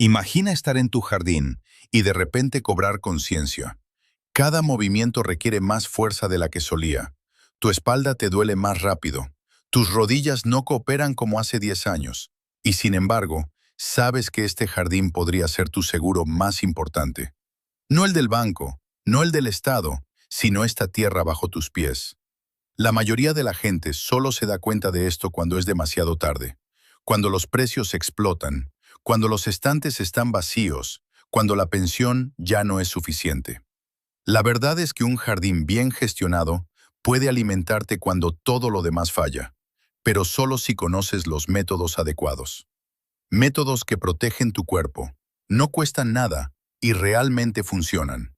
Imagina estar en tu jardín y de repente cobrar conciencia. Cada movimiento requiere más fuerza de la que solía. Tu espalda te duele más rápido. Tus rodillas no cooperan como hace 10 años. Y sin embargo, sabes que este jardín podría ser tu seguro más importante. No el del banco, no el del Estado, sino esta tierra bajo tus pies. La mayoría de la gente solo se da cuenta de esto cuando es demasiado tarde, cuando los precios explotan, cuando los estantes están vacíos, cuando la pensión ya no es suficiente. La verdad es que un jardín bien gestionado puede alimentarte cuando todo lo demás falla, pero solo si conoces los métodos adecuados. Métodos que protegen tu cuerpo, no cuestan nada y realmente funcionan.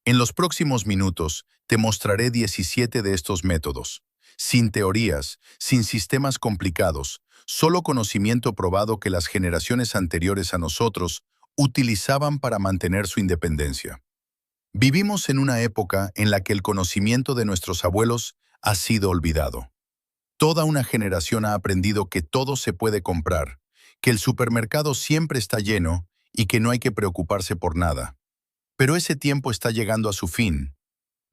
En los próximos minutos te mostraré 17 de estos métodos, sin teorías, sin sistemas complicados, solo conocimiento probado que las generaciones anteriores a nosotros utilizaban para mantener su independencia. Vivimos en una época en la que el conocimiento de nuestros abuelos ha sido olvidado. Toda una generación ha aprendido que todo se puede comprar, que el supermercado siempre está lleno y que no hay que preocuparse por nada. Pero ese tiempo está llegando a su fin.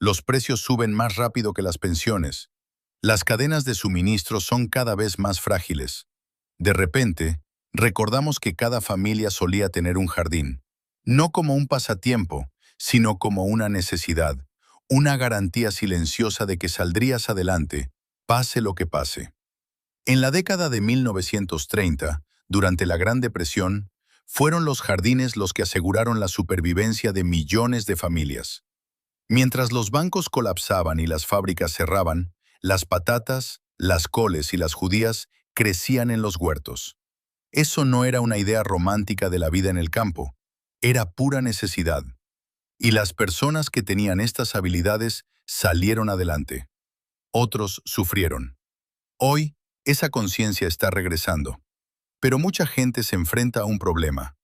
Los precios suben más rápido que las pensiones. Las cadenas de suministro son cada vez más frágiles. De repente, recordamos que cada familia solía tener un jardín, no como un pasatiempo, sino como una necesidad, una garantía silenciosa de que saldrías adelante, pase lo que pase. En la década de 1930, durante la Gran Depresión, fueron los jardines los que aseguraron la supervivencia de millones de familias. Mientras los bancos colapsaban y las fábricas cerraban, las patatas, las coles y las judías crecían en los huertos. Eso no era una idea romántica de la vida en el campo, era pura necesidad. Y las personas que tenían estas habilidades salieron adelante. Otros sufrieron. Hoy, esa conciencia está regresando. Pero mucha gente se enfrenta a un problema.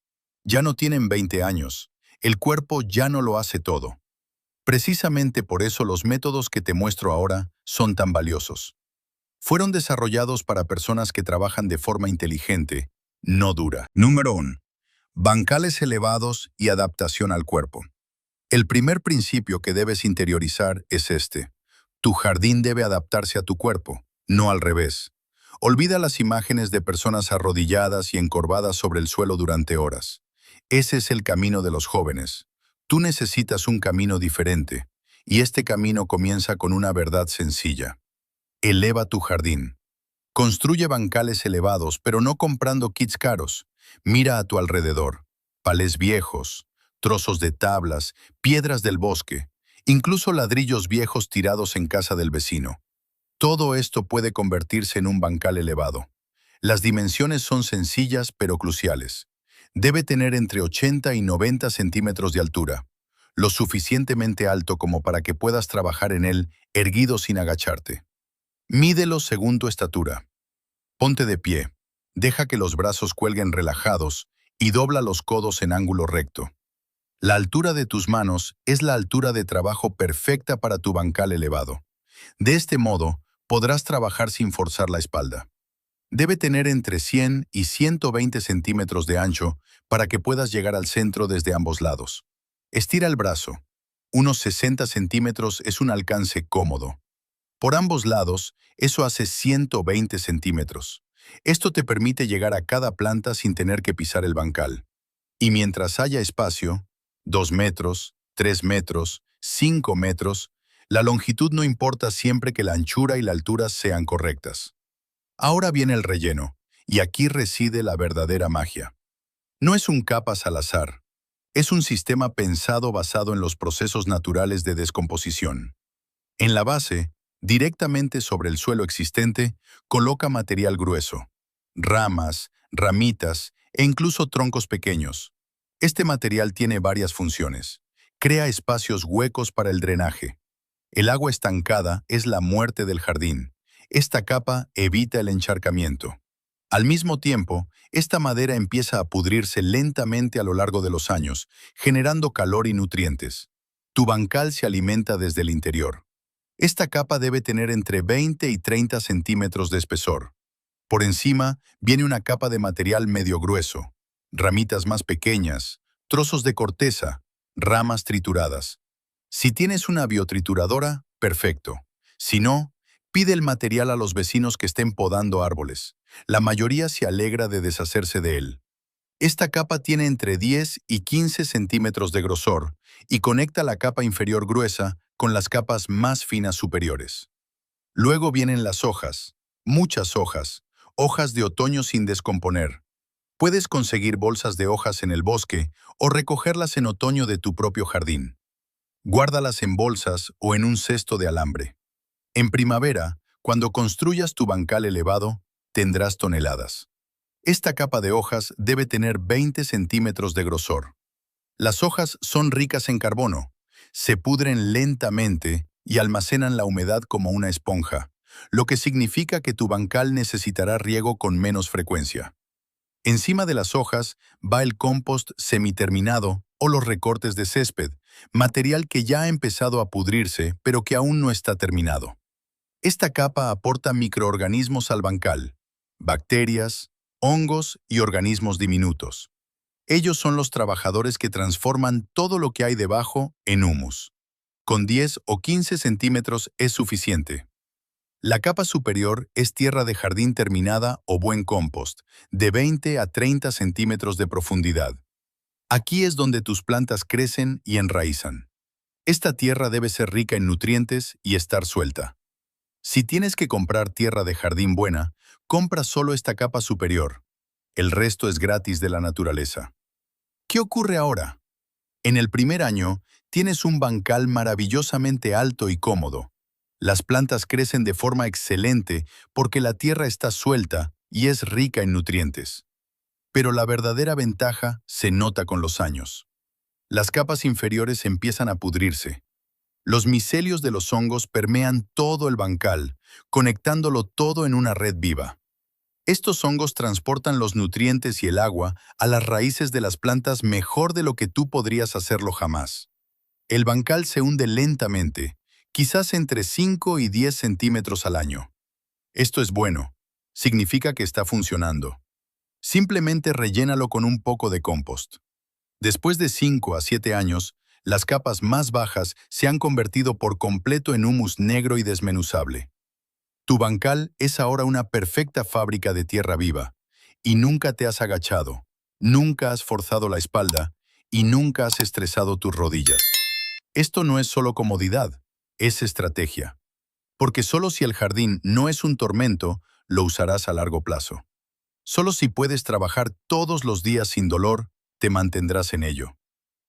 Ya no tienen 20 años. El cuerpo ya no lo hace todo. Precisamente por eso los métodos que te muestro ahora son tan valiosos. Fueron desarrollados para personas que trabajan de forma inteligente, no dura. Número 1. Bancales elevados y adaptación al cuerpo. El primer principio que debes interiorizar es este. Tu jardín debe adaptarse a tu cuerpo, no al revés. Olvida las imágenes de personas arrodilladas y encorvadas sobre el suelo durante horas. Ese es el camino de los jóvenes. Tú necesitas un camino diferente, y este camino comienza con una verdad sencilla. Eleva tu jardín. Construye bancales elevados, pero no comprando kits caros. Mira a tu alrededor. Palés viejos, trozos de tablas, piedras del bosque, incluso ladrillos viejos tirados en casa del vecino. Todo esto puede convertirse en un bancal elevado. Las dimensiones son sencillas pero cruciales. Debe tener entre 80 y 90 centímetros de altura, lo suficientemente alto como para que puedas trabajar en él erguido sin agacharte. Mídelo según tu estatura. Ponte de pie, deja que los brazos cuelguen relajados y dobla los codos en ángulo recto. La altura de tus manos es la altura de trabajo perfecta para tu bancal elevado. De este modo, podrás trabajar sin forzar la espalda. Debe tener entre 100 y 120 centímetros de ancho para que puedas llegar al centro desde ambos lados. Estira el brazo. Unos 60 centímetros es un alcance cómodo. Por ambos lados, eso hace 120 centímetros. Esto te permite llegar a cada planta sin tener que pisar el bancal. Y mientras haya espacio, 2 metros, 3 metros, 5 metros, la longitud no importa siempre que la anchura y la altura sean correctas. Ahora viene el relleno, y aquí reside la verdadera magia. No es un capas al azar, es un sistema pensado basado en los procesos naturales de descomposición. En la base, directamente sobre el suelo existente, coloca material grueso, ramas, ramitas e incluso troncos pequeños. Este material tiene varias funciones. Crea espacios huecos para el drenaje. El agua estancada es la muerte del jardín. Esta capa evita el encharcamiento. Al mismo tiempo, esta madera empieza a pudrirse lentamente a lo largo de los años, generando calor y nutrientes. Tu bancal se alimenta desde el interior. Esta capa debe tener entre 20 y 30 centímetros de espesor. Por encima viene una capa de material medio grueso, ramitas más pequeñas, trozos de corteza, ramas trituradas. Si tienes una biotrituradora, perfecto. Si no, pide el material a los vecinos que estén podando árboles. La mayoría se alegra de deshacerse de él. Esta capa tiene entre 10 y 15 centímetros de grosor y conecta la capa inferior gruesa con las capas más finas superiores. Luego vienen las hojas, muchas hojas, hojas de otoño sin descomponer. Puedes conseguir bolsas de hojas en el bosque o recogerlas en otoño de tu propio jardín. Guárdalas en bolsas o en un cesto de alambre. En primavera, cuando construyas tu bancal elevado, tendrás toneladas. Esta capa de hojas debe tener 20 centímetros de grosor. Las hojas son ricas en carbono, se pudren lentamente y almacenan la humedad como una esponja, lo que significa que tu bancal necesitará riego con menos frecuencia. Encima de las hojas va el compost semiterminado o los recortes de césped, material que ya ha empezado a pudrirse pero que aún no está terminado. Esta capa aporta microorganismos al bancal, bacterias, hongos y organismos diminutos. Ellos son los trabajadores que transforman todo lo que hay debajo en humus. Con 10 o 15 centímetros es suficiente. La capa superior es tierra de jardín terminada o buen compost, de 20 a 30 centímetros de profundidad. Aquí es donde tus plantas crecen y enraizan. Esta tierra debe ser rica en nutrientes y estar suelta. Si tienes que comprar tierra de jardín buena, compra solo esta capa superior. El resto es gratis de la naturaleza. ¿Qué ocurre ahora? En el primer año, tienes un bancal maravillosamente alto y cómodo. Las plantas crecen de forma excelente porque la tierra está suelta y es rica en nutrientes. Pero la verdadera ventaja se nota con los años. Las capas inferiores empiezan a pudrirse. Los micelios de los hongos permean todo el bancal, conectándolo todo en una red viva. Estos hongos transportan los nutrientes y el agua a las raíces de las plantas mejor de lo que tú podrías hacerlo jamás. El bancal se hunde lentamente, quizás entre 5 y 10 centímetros al año. Esto es bueno, significa que está funcionando. Simplemente rellénalo con un poco de compost. Después de 5 a 7 años, las capas más bajas se han convertido por completo en humus negro y desmenuzable. Tu bancal es ahora una perfecta fábrica de tierra viva, y nunca te has agachado, nunca has forzado la espalda y nunca has estresado tus rodillas. Esto no es solo comodidad, es estrategia. Porque solo si el jardín no es un tormento, lo usarás a largo plazo. Solo si puedes trabajar todos los días sin dolor, te mantendrás en ello.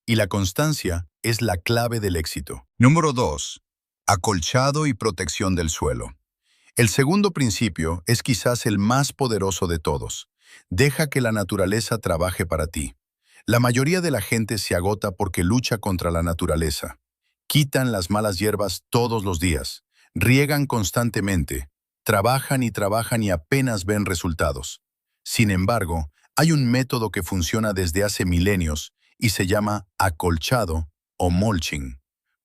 Y la constancia es la clave del éxito. Número 2. Acolchado y protección del suelo. El segundo principio es quizás el más poderoso de todos. Deja que la naturaleza trabaje para ti. La mayoría de la gente se agota porque lucha contra la naturaleza. Quitan las malas hierbas todos los días, riegan constantemente, trabajan y apenas ven resultados. Sin embargo, hay un método que funciona desde hace milenios y se llama acolchado o mulching.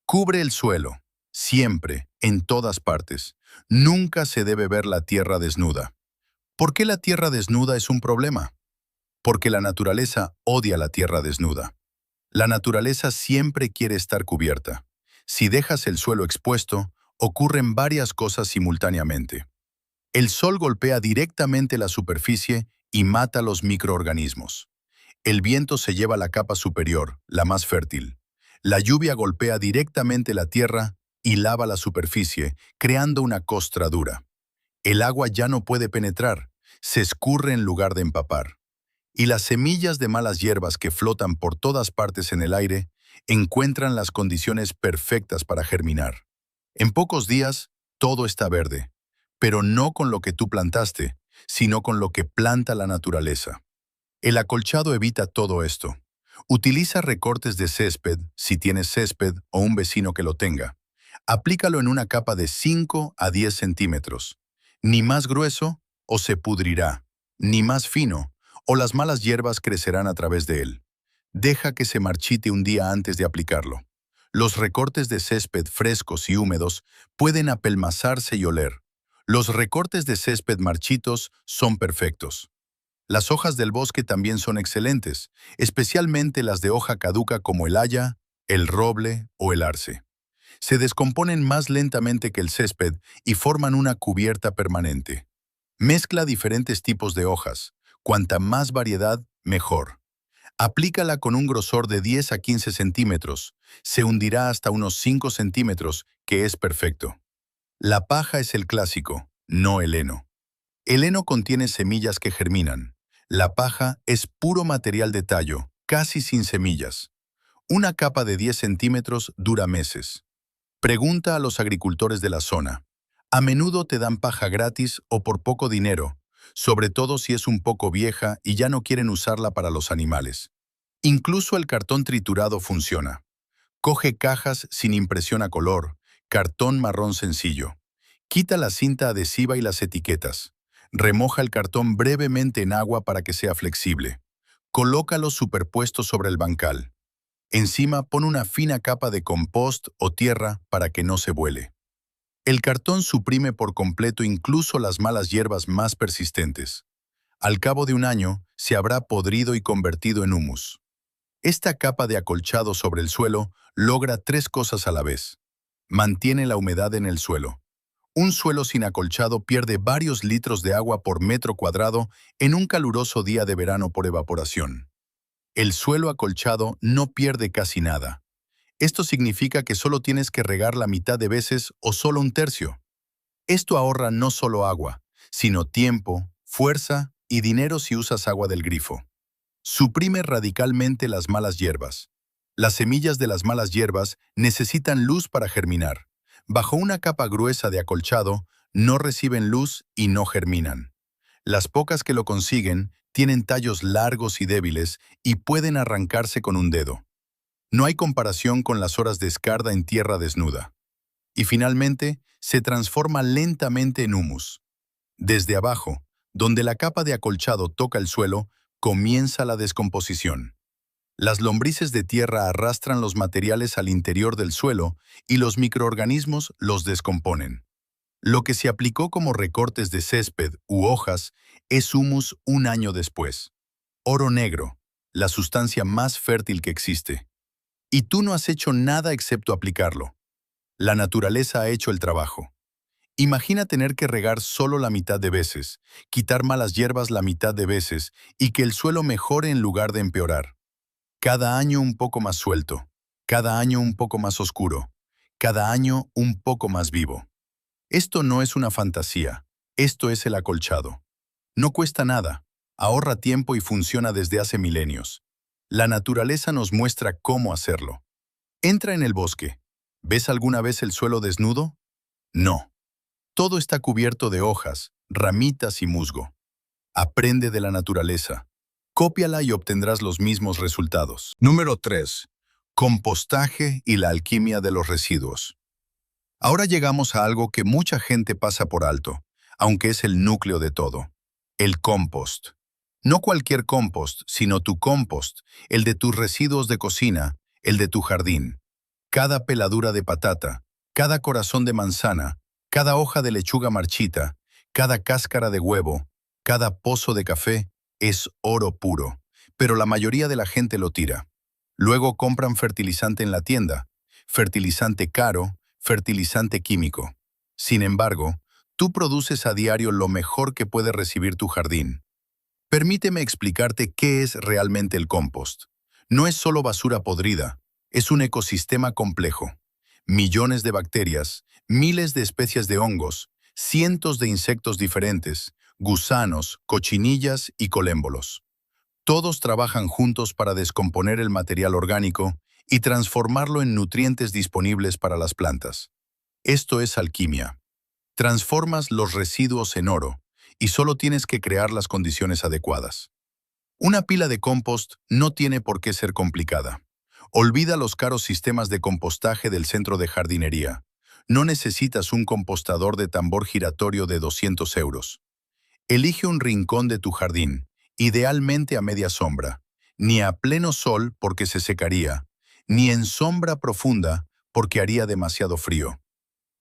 Cubre el suelo, siempre, en todas partes. Nunca se debe ver la tierra desnuda. ¿Por qué la tierra desnuda es un problema? Porque la naturaleza odia la tierra desnuda. La naturaleza siempre quiere estar cubierta. Si dejas el suelo expuesto, ocurren varias cosas simultáneamente. El sol golpea directamente la superficie y mata los microorganismos. El viento se lleva la capa superior, la más fértil. La lluvia golpea directamente la tierra y lava la superficie, creando una costra dura. El agua ya no puede penetrar, se escurre en lugar de empapar. Y las semillas de malas hierbas que flotan por todas partes en el aire encuentran las condiciones perfectas para germinar. En pocos días, todo está verde, pero no con lo que tú plantaste, sino con lo que planta la naturaleza. El acolchado evita todo esto. Utiliza recortes de césped, si tienes césped o un vecino que lo tenga. Aplícalo en una capa de 5 a 10 centímetros. Ni más grueso o se pudrirá, ni más fino o las malas hierbas crecerán a través de él. Deja que se marchite un día antes de aplicarlo. Los recortes de césped frescos y húmedos pueden apelmazarse y oler. Los recortes de césped marchitos son perfectos. Las hojas del bosque también son excelentes, especialmente las de hoja caduca como el haya, el roble o el arce. Se descomponen más lentamente que el césped y forman una cubierta permanente. Mezcla diferentes tipos de hojas. Cuanta más variedad, mejor. Aplícala con un grosor de 10 a 15 centímetros. Se hundirá hasta unos 5 centímetros, que es perfecto. La paja es el clásico, no el heno. El heno contiene semillas que germinan. La paja es puro material de tallo, casi sin semillas. Una capa de 10 centímetros dura meses. Pregunta a los agricultores de la zona. A menudo te dan paja gratis o por poco dinero, sobre todo si es un poco vieja y ya no quieren usarla para los animales. Incluso el cartón triturado funciona. Coge cajas sin impresión a color, cartón marrón sencillo. Quita la cinta adhesiva y las etiquetas. Remoja el cartón brevemente en agua para que sea flexible. Colócalo superpuesto sobre el bancal. Encima pon una fina capa de compost o tierra para que no se vuele. El cartón suprime por completo incluso las malas hierbas más persistentes. Al cabo de un año, se habrá podrido y convertido en humus. Esta capa de acolchado sobre el suelo logra tres cosas a la vez. Mantiene la humedad en el suelo. Un suelo sin acolchado pierde varios litros de agua por metro cuadrado en un caluroso día de verano por evaporación. El suelo acolchado no pierde casi nada. Esto significa que solo tienes que regar la mitad de veces o solo un tercio. Esto ahorra no solo agua, sino tiempo, fuerza y dinero si usas agua del grifo. Suprime radicalmente las malas hierbas. Las semillas de las malas hierbas necesitan luz para germinar. Bajo una capa gruesa de acolchado, no reciben luz y no germinan. Las pocas que lo consiguen tienen tallos largos y débiles y pueden arrancarse con un dedo. No hay comparación con las horas de escarda en tierra desnuda. Y finalmente, se transforma lentamente en humus. Desde abajo, donde la capa de acolchado toca el suelo, comienza la descomposición. Las lombrices de tierra arrastran los materiales al interior del suelo y los microorganismos los descomponen. Lo que se aplicó como recortes de césped u hojas es humus un año después. Oro negro, la sustancia más fértil que existe. Y tú no has hecho nada excepto aplicarlo. La naturaleza ha hecho el trabajo. Imagina tener que regar solo la mitad de veces, quitar malas hierbas la mitad de veces y que el suelo mejore en lugar de empeorar. Cada año un poco más suelto, cada año un poco más oscuro, cada año un poco más vivo. Esto no es una fantasía, esto es el acolchado. No cuesta nada, ahorra tiempo y funciona desde hace milenios. La naturaleza nos muestra cómo hacerlo. Entra en el bosque. ¿Ves alguna vez el suelo desnudo? No. Todo está cubierto de hojas, ramitas y musgo. Aprende de la naturaleza. Cópiala y obtendrás los mismos resultados. Número 3. Compostaje y la alquimia de los residuos. Ahora llegamos a algo que mucha gente pasa por alto, aunque es el núcleo de todo. El compost. No cualquier compost, sino tu compost, el de tus residuos de cocina, el de tu jardín. Cada peladura de patata, cada corazón de manzana, cada hoja de lechuga marchita, cada cáscara de huevo, cada pozo de café, es oro puro, pero la mayoría de la gente lo tira. Luego compran fertilizante en la tienda, fertilizante caro, fertilizante químico. Sin embargo, tú produces a diario lo mejor que puede recibir tu jardín. Permíteme explicarte qué es realmente el compost. No es solo basura podrida, es un ecosistema complejo. Millones de bacterias, miles de especies de hongos, cientos de insectos diferentes, gusanos, cochinillas y colémbolos. Todos trabajan juntos para descomponer el material orgánico y transformarlo en nutrientes disponibles para las plantas. Esto es alquimia. Transformas los residuos en oro y solo tienes que crear las condiciones adecuadas. Una pila de compost no tiene por qué ser complicada. Olvida los caros sistemas de compostaje del centro de jardinería. No necesitas un compostador de tambor giratorio de 200 euros. Elige un rincón de tu jardín, idealmente a media sombra, ni a pleno sol porque se secaría, ni en sombra profunda porque haría demasiado frío.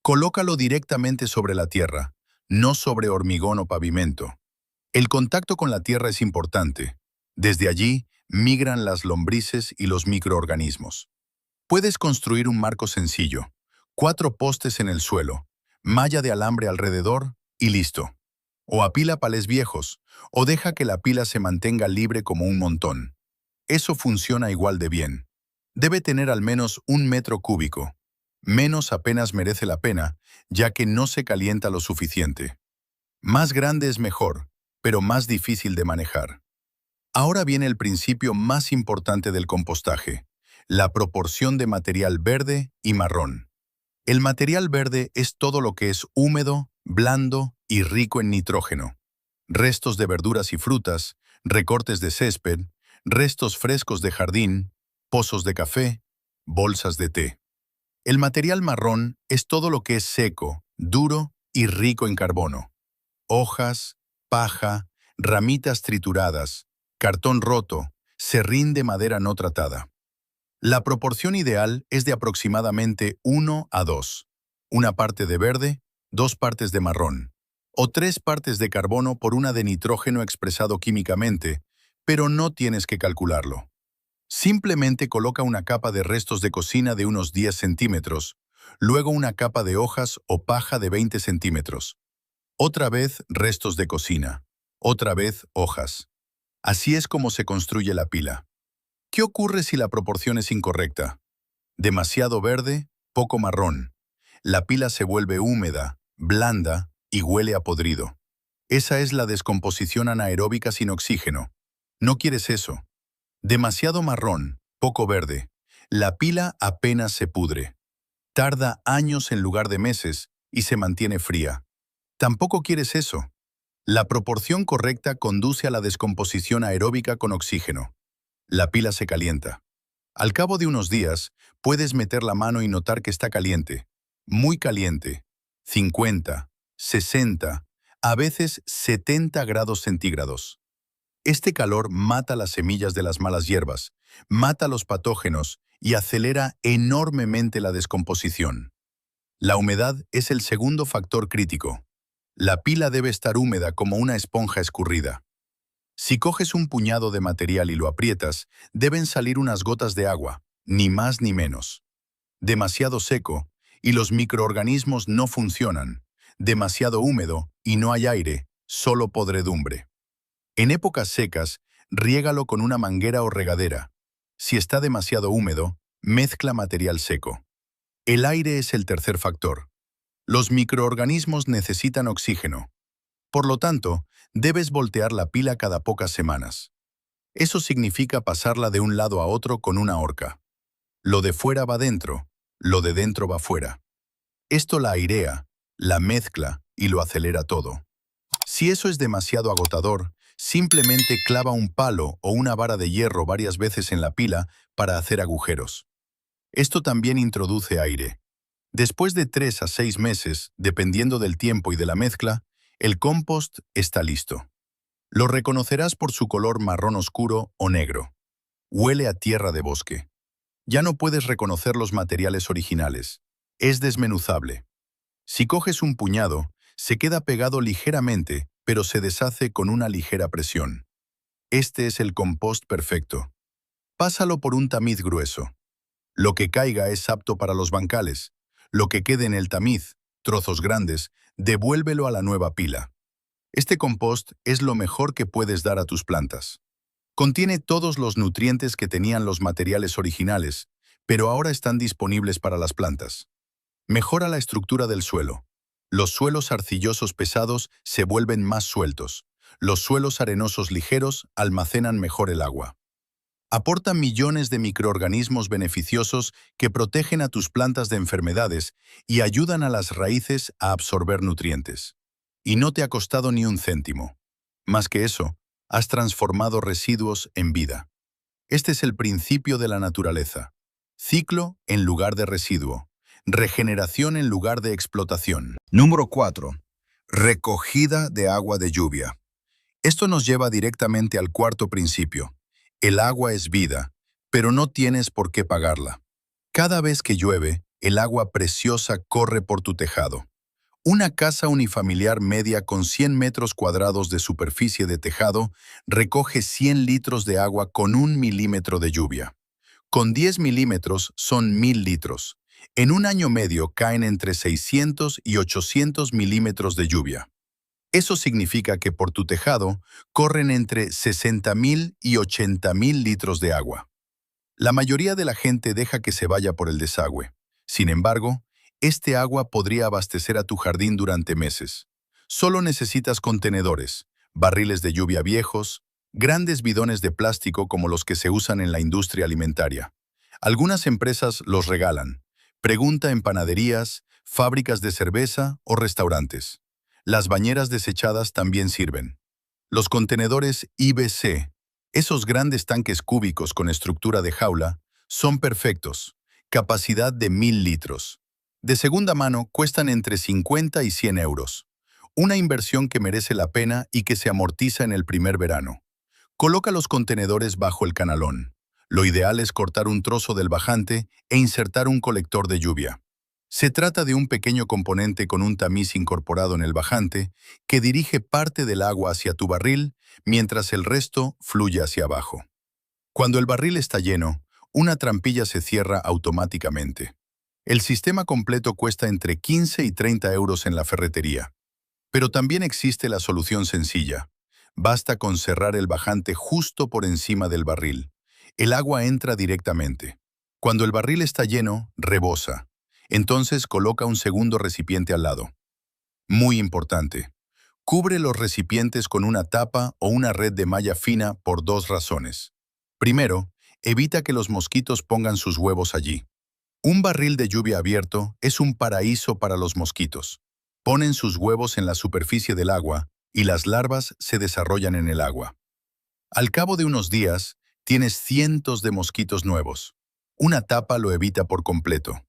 Colócalo directamente sobre la tierra, no sobre hormigón o pavimento. El contacto con la tierra es importante. Desde allí migran las lombrices y los microorganismos. Puedes construir un marco sencillo, 4 postes en el suelo, malla de alambre alrededor y listo. O apila palés viejos, o deja que la pila se mantenga libre como un montón. Eso funciona igual de bien. Debe tener al menos 1 metro cúbico. Menos apenas merece la pena, ya que no se calienta lo suficiente. Más grande es mejor, pero más difícil de manejar. Ahora viene el principio más importante del compostaje, la proporción de material verde y marrón. El material verde es todo lo que es húmedo, blando y rico en nitrógeno. Restos de verduras y frutas, recortes de césped, restos frescos de jardín, pozos de café, bolsas de té. El material marrón es todo lo que es seco, duro y rico en carbono. Hojas, paja, ramitas trituradas, cartón roto, serrín de madera no tratada. La proporción ideal es de aproximadamente 1 a 2. Una parte de verde, 2 partes de marrón. O 3 partes de carbono por una de nitrógeno expresado químicamente, pero no tienes que calcularlo. Simplemente coloca una capa de restos de cocina de unos 10 centímetros, luego una capa de hojas o paja de 20 centímetros. Otra vez restos de cocina, otra vez hojas. Así es como se construye la pila. ¿Qué ocurre si la proporción es incorrecta? Demasiado verde, poco marrón. La pila se vuelve húmeda, blanda y huele a podrido. Esa es la descomposición anaeróbica sin oxígeno. No quieres eso. Demasiado marrón, poco verde. La pila apenas se pudre. Tarda años en lugar de meses y se mantiene fría. Tampoco quieres eso. La proporción correcta conduce a la descomposición aeróbica con oxígeno. La pila se calienta. Al cabo de unos días, puedes meter la mano y notar que está caliente. Muy caliente. 50, 60, a veces 70 grados centígrados. Este calor mata las semillas de las malas hierbas, mata los patógenos y acelera enormemente la descomposición. La humedad es el segundo factor crítico. La pila debe estar húmeda como una esponja escurrida. Si coges un puñado de material y lo aprietas, deben salir unas gotas de agua, ni más ni menos. Demasiado seco, y los microorganismos no funcionan. Demasiado húmedo, y no hay aire, solo podredumbre. En épocas secas, riégalo con una manguera o regadera. Si está demasiado húmedo, mezcla material seco. El aire es el tercer factor. Los microorganismos necesitan oxígeno. Por lo tanto, debes voltear la pila cada pocas semanas. Eso significa pasarla de un lado a otro con una horca. Lo de fuera va dentro, lo de dentro va fuera. Esto la airea, la mezcla y lo acelera todo. Si eso es demasiado agotador, simplemente clava un palo o una vara de hierro varias veces en la pila para hacer agujeros. Esto también introduce aire. Después de 3 a 6 meses, dependiendo del tiempo y de la mezcla, el compost está listo. Lo reconocerás por su color marrón oscuro o negro. Huele a tierra de bosque. Ya no puedes reconocer los materiales originales. Es desmenuzable. Si coges un puñado, se queda pegado ligeramente, pero se deshace con una ligera presión. Este es el compost perfecto. Pásalo por un tamiz grueso. Lo que caiga es apto para los bancales. Lo que quede en el tamiz, trozos grandes, devuélvelo a la nueva pila. Este compost es lo mejor que puedes dar a tus plantas. Contiene todos los nutrientes que tenían los materiales originales, pero ahora están disponibles para las plantas. Mejora la estructura del suelo. Los suelos arcillosos pesados se vuelven más sueltos. Los suelos arenosos ligeros almacenan mejor el agua. Aporta millones de microorganismos beneficiosos que protegen a tus plantas de enfermedades y ayudan a las raíces a absorber nutrientes. Y no te ha costado ni un céntimo. Más que eso, has transformado residuos en vida. Este es el principio de la naturaleza. Ciclo en lugar de residuo. Regeneración en lugar de explotación. Número 4. Recogida de agua de lluvia. Esto nos lleva directamente al cuarto principio. El agua es vida, pero no tienes por qué pagarla. Cada vez que llueve, el agua preciosa corre por tu tejado. Una casa unifamiliar media con 100 metros cuadrados de superficie de tejado recoge 100 litros de agua con 1 milímetro de lluvia. Con 10 milímetros son 1000 litros. En un año medio caen entre 600 y 800 milímetros de lluvia. Eso significa que por tu tejado corren entre 60.000 y 80.000 litros de agua. La mayoría de la gente deja que se vaya por el desagüe. Sin embargo, este agua podría abastecer a tu jardín durante meses. Solo necesitas contenedores, barriles de lluvia viejos, grandes bidones de plástico como los que se usan en la industria alimentaria. Algunas empresas los regalan. Pregunta en panaderías, fábricas de cerveza o restaurantes. Las bañeras desechadas también sirven. Los contenedores IBC, esos grandes tanques cúbicos con estructura de jaula, son perfectos, capacidad de 1000 litros. De segunda mano cuestan entre 50 y 100 euros. Una inversión que merece la pena y que se amortiza en el primer verano. Coloca los contenedores bajo el canalón. Lo ideal es cortar un trozo del bajante e insertar un colector de lluvia. Se trata de un pequeño componente con un tamiz incorporado en el bajante que dirige parte del agua hacia tu barril mientras el resto fluye hacia abajo. Cuando el barril está lleno, una trampilla se cierra automáticamente. El sistema completo cuesta entre 15 y 30 euros en la ferretería. Pero también existe la solución sencilla. Basta con cerrar el bajante justo por encima del barril. El agua entra directamente. Cuando el barril está lleno, rebosa. Entonces coloca un segundo recipiente al lado. Muy importante. Cubre los recipientes con una tapa o una red de malla fina por dos razones. Primero, evita que los mosquitos pongan sus huevos allí. Un barril de lluvia abierto es un paraíso para los mosquitos. Ponen sus huevos en la superficie del agua y las larvas se desarrollan en el agua. Al cabo de unos días, tienes cientos de mosquitos nuevos. Una tapa lo evita por completo.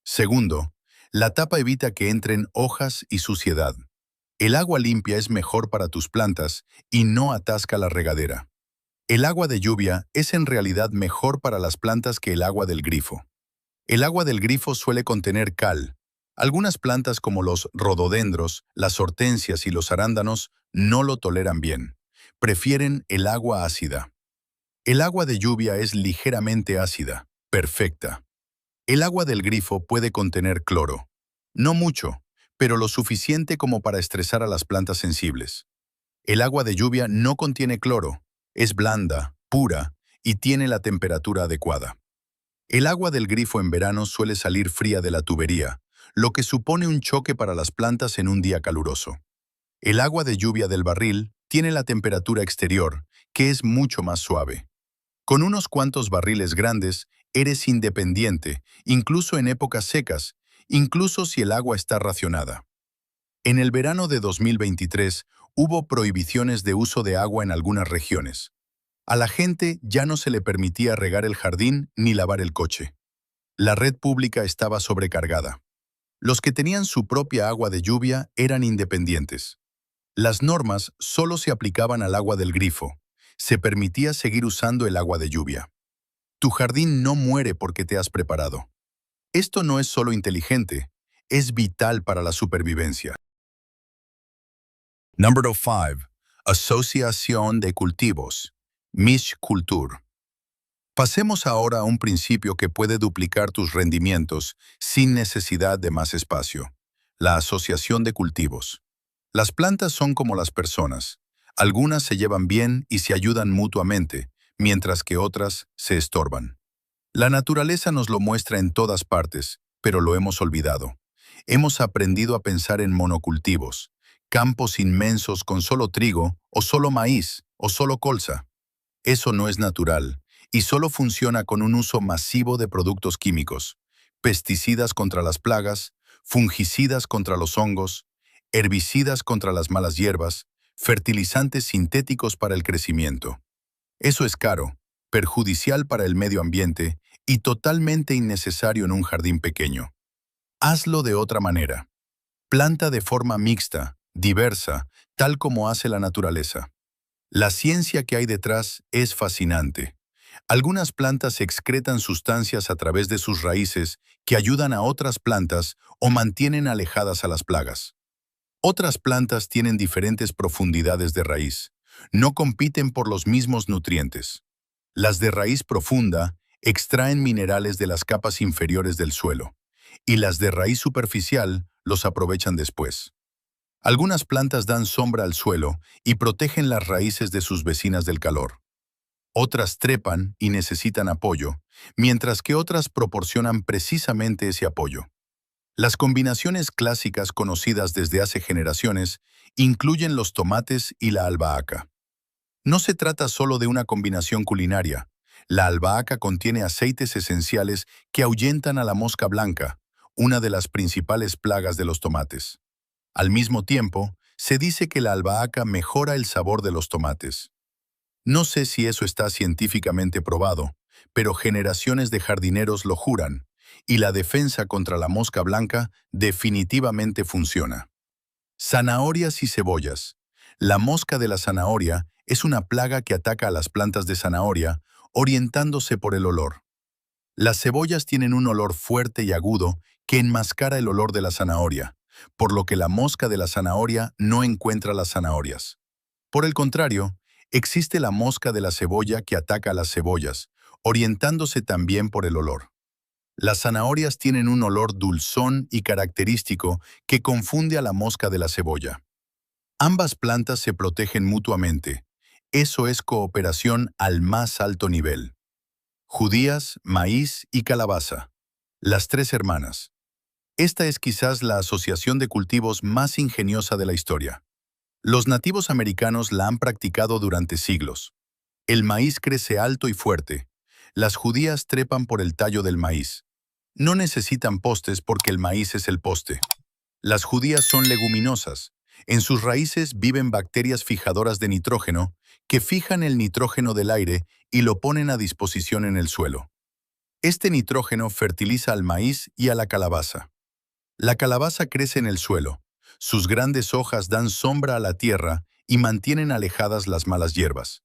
Segundo, la tapa evita que entren hojas y suciedad. El agua limpia es mejor para tus plantas y no atasca la regadera. El agua de lluvia es en realidad mejor para las plantas que el agua del grifo. El agua del grifo suele contener cal. Algunas plantas como los rododendros, las hortensias y los arándanos no lo toleran bien. Prefieren el agua ácida. El agua de lluvia es ligeramente ácida, perfecta. El agua del grifo puede contener cloro. No mucho, pero lo suficiente como para estresar a las plantas sensibles. El agua de lluvia no contiene cloro, es blanda, pura y tiene la temperatura adecuada. El agua del grifo en verano suele salir fría de la tubería, lo que supone un choque para las plantas en un día caluroso. El agua de lluvia del barril tiene la temperatura exterior, que es mucho más suave. Con unos cuantos barriles grandes, eres independiente, incluso en épocas secas, incluso si el agua está racionada. En el verano de 2023 hubo prohibiciones de uso de agua en algunas regiones. A la gente ya no se le permitía regar el jardín ni lavar el coche. La red pública estaba sobrecargada. Los que tenían su propia agua de lluvia eran independientes. Las normas solo se aplicaban al agua del grifo. Se permitía seguir usando el agua de lluvia. Tu jardín no muere porque te has preparado. Esto no es solo inteligente, es vital para la supervivencia. Número 5. Asociación de cultivos. Mischkultur. Pasemos ahora a un principio que puede duplicar tus rendimientos sin necesidad de más espacio. La asociación de cultivos. Las plantas son como las personas. Algunas se llevan bien y se ayudan mutuamente, mientras que otras se estorban. La naturaleza nos lo muestra en todas partes, pero lo hemos olvidado. Hemos aprendido a pensar en monocultivos, campos inmensos con solo trigo, o solo maíz, o solo colza. Eso no es natural, y solo funciona con un uso masivo de productos químicos, pesticidas contra las plagas, fungicidas contra los hongos, herbicidas contra las malas hierbas, fertilizantes sintéticos para el crecimiento. Eso es caro, perjudicial para el medio ambiente y totalmente innecesario en un jardín pequeño. Hazlo de otra manera. Planta de forma mixta, diversa, tal como hace la naturaleza. La ciencia que hay detrás es fascinante. Algunas plantas excretan sustancias a través de sus raíces que ayudan a otras plantas o mantienen alejadas a las plagas. Otras plantas tienen diferentes profundidades de raíz. No compiten por los mismos nutrientes. Las de raíz profunda extraen minerales de las capas inferiores del suelo, y las de raíz superficial los aprovechan después. Algunas plantas dan sombra al suelo y protegen las raíces de sus vecinas del calor. Otras trepan y necesitan apoyo, mientras que otras proporcionan precisamente ese apoyo. Las combinaciones clásicas conocidas desde hace generaciones incluyen los tomates y la albahaca. No se trata solo de una combinación culinaria. La albahaca contiene aceites esenciales que ahuyentan a la mosca blanca, una de las principales plagas de los tomates. Al mismo tiempo, se dice que la albahaca mejora el sabor de los tomates. No sé si eso está científicamente probado, pero generaciones de jardineros lo juran, y la defensa contra la mosca blanca definitivamente funciona. Zanahorias y cebollas. La mosca de la zanahoria es una plaga que ataca a las plantas de zanahoria, orientándose por el olor. Las cebollas tienen un olor fuerte y agudo que enmascara el olor de la zanahoria, por lo que la mosca de la zanahoria no encuentra las zanahorias. Por el contrario, existe la mosca de la cebolla que ataca a las cebollas, orientándose también por el olor. Las zanahorias tienen un olor dulzón y característico que confunde a la mosca de la cebolla. Ambas plantas se protegen mutuamente. Eso es cooperación al más alto nivel. Judías, maíz y calabaza. Las tres hermanas. Esta es quizás la asociación de cultivos más ingeniosa de la historia. Los nativos americanos la han practicado durante siglos. El maíz crece alto y fuerte. Las judías trepan por el tallo del maíz. No necesitan postes porque el maíz es el poste. Las judías son leguminosas. En sus raíces viven bacterias fijadoras de nitrógeno que fijan el nitrógeno del aire y lo ponen a disposición en el suelo. Este nitrógeno fertiliza al maíz y a la calabaza. La calabaza crece en el suelo. Sus grandes hojas dan sombra a la tierra y mantienen alejadas las malas hierbas.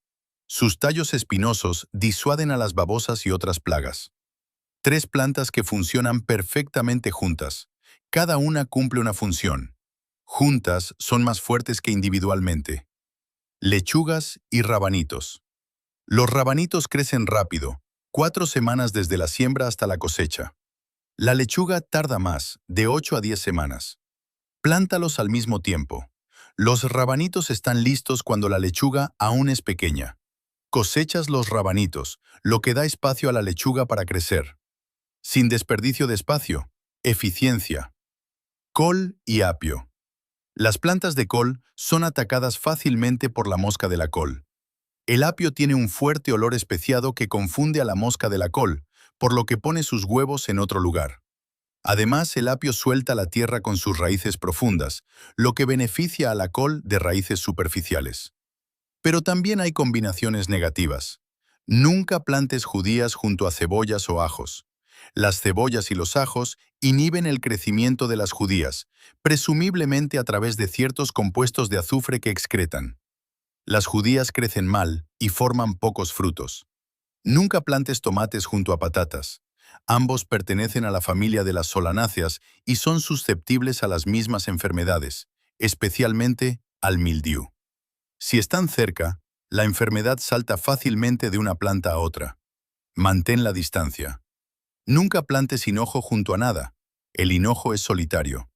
Sus tallos espinosos disuaden a las babosas y otras plagas. Tres plantas que funcionan perfectamente juntas. Cada una cumple una función. Juntas son más fuertes que individualmente. Lechugas y rabanitos. Los rabanitos crecen rápido, 4 semanas desde la siembra hasta la cosecha. La lechuga tarda más, de 8 a 10 semanas. Plántalos al mismo tiempo. Los rabanitos están listos cuando la lechuga aún es pequeña. Cosechas los rabanitos, lo que da espacio a la lechuga para crecer. Sin desperdicio de espacio. Eficiencia. Col y apio. Las plantas de col son atacadas fácilmente por la mosca de la col. El apio tiene un fuerte olor especiado que confunde a la mosca de la col, por lo que pone sus huevos en otro lugar. Además, el apio suelta la tierra con sus raíces profundas, lo que beneficia a la col de raíces superficiales. Pero también hay combinaciones negativas. Nunca plantes judías junto a cebollas o ajos. Las cebollas y los ajos inhiben el crecimiento de las judías, presumiblemente a través de ciertos compuestos de azufre que excretan. Las judías crecen mal y forman pocos frutos. Nunca plantes tomates junto a patatas. Ambos pertenecen a la familia de las solanáceas y son susceptibles a las mismas enfermedades, especialmente al mildiu. Si están cerca, la enfermedad salta fácilmente de una planta a otra. Mantén la distancia. Nunca plantes hinojo junto a nada. El hinojo es solitario.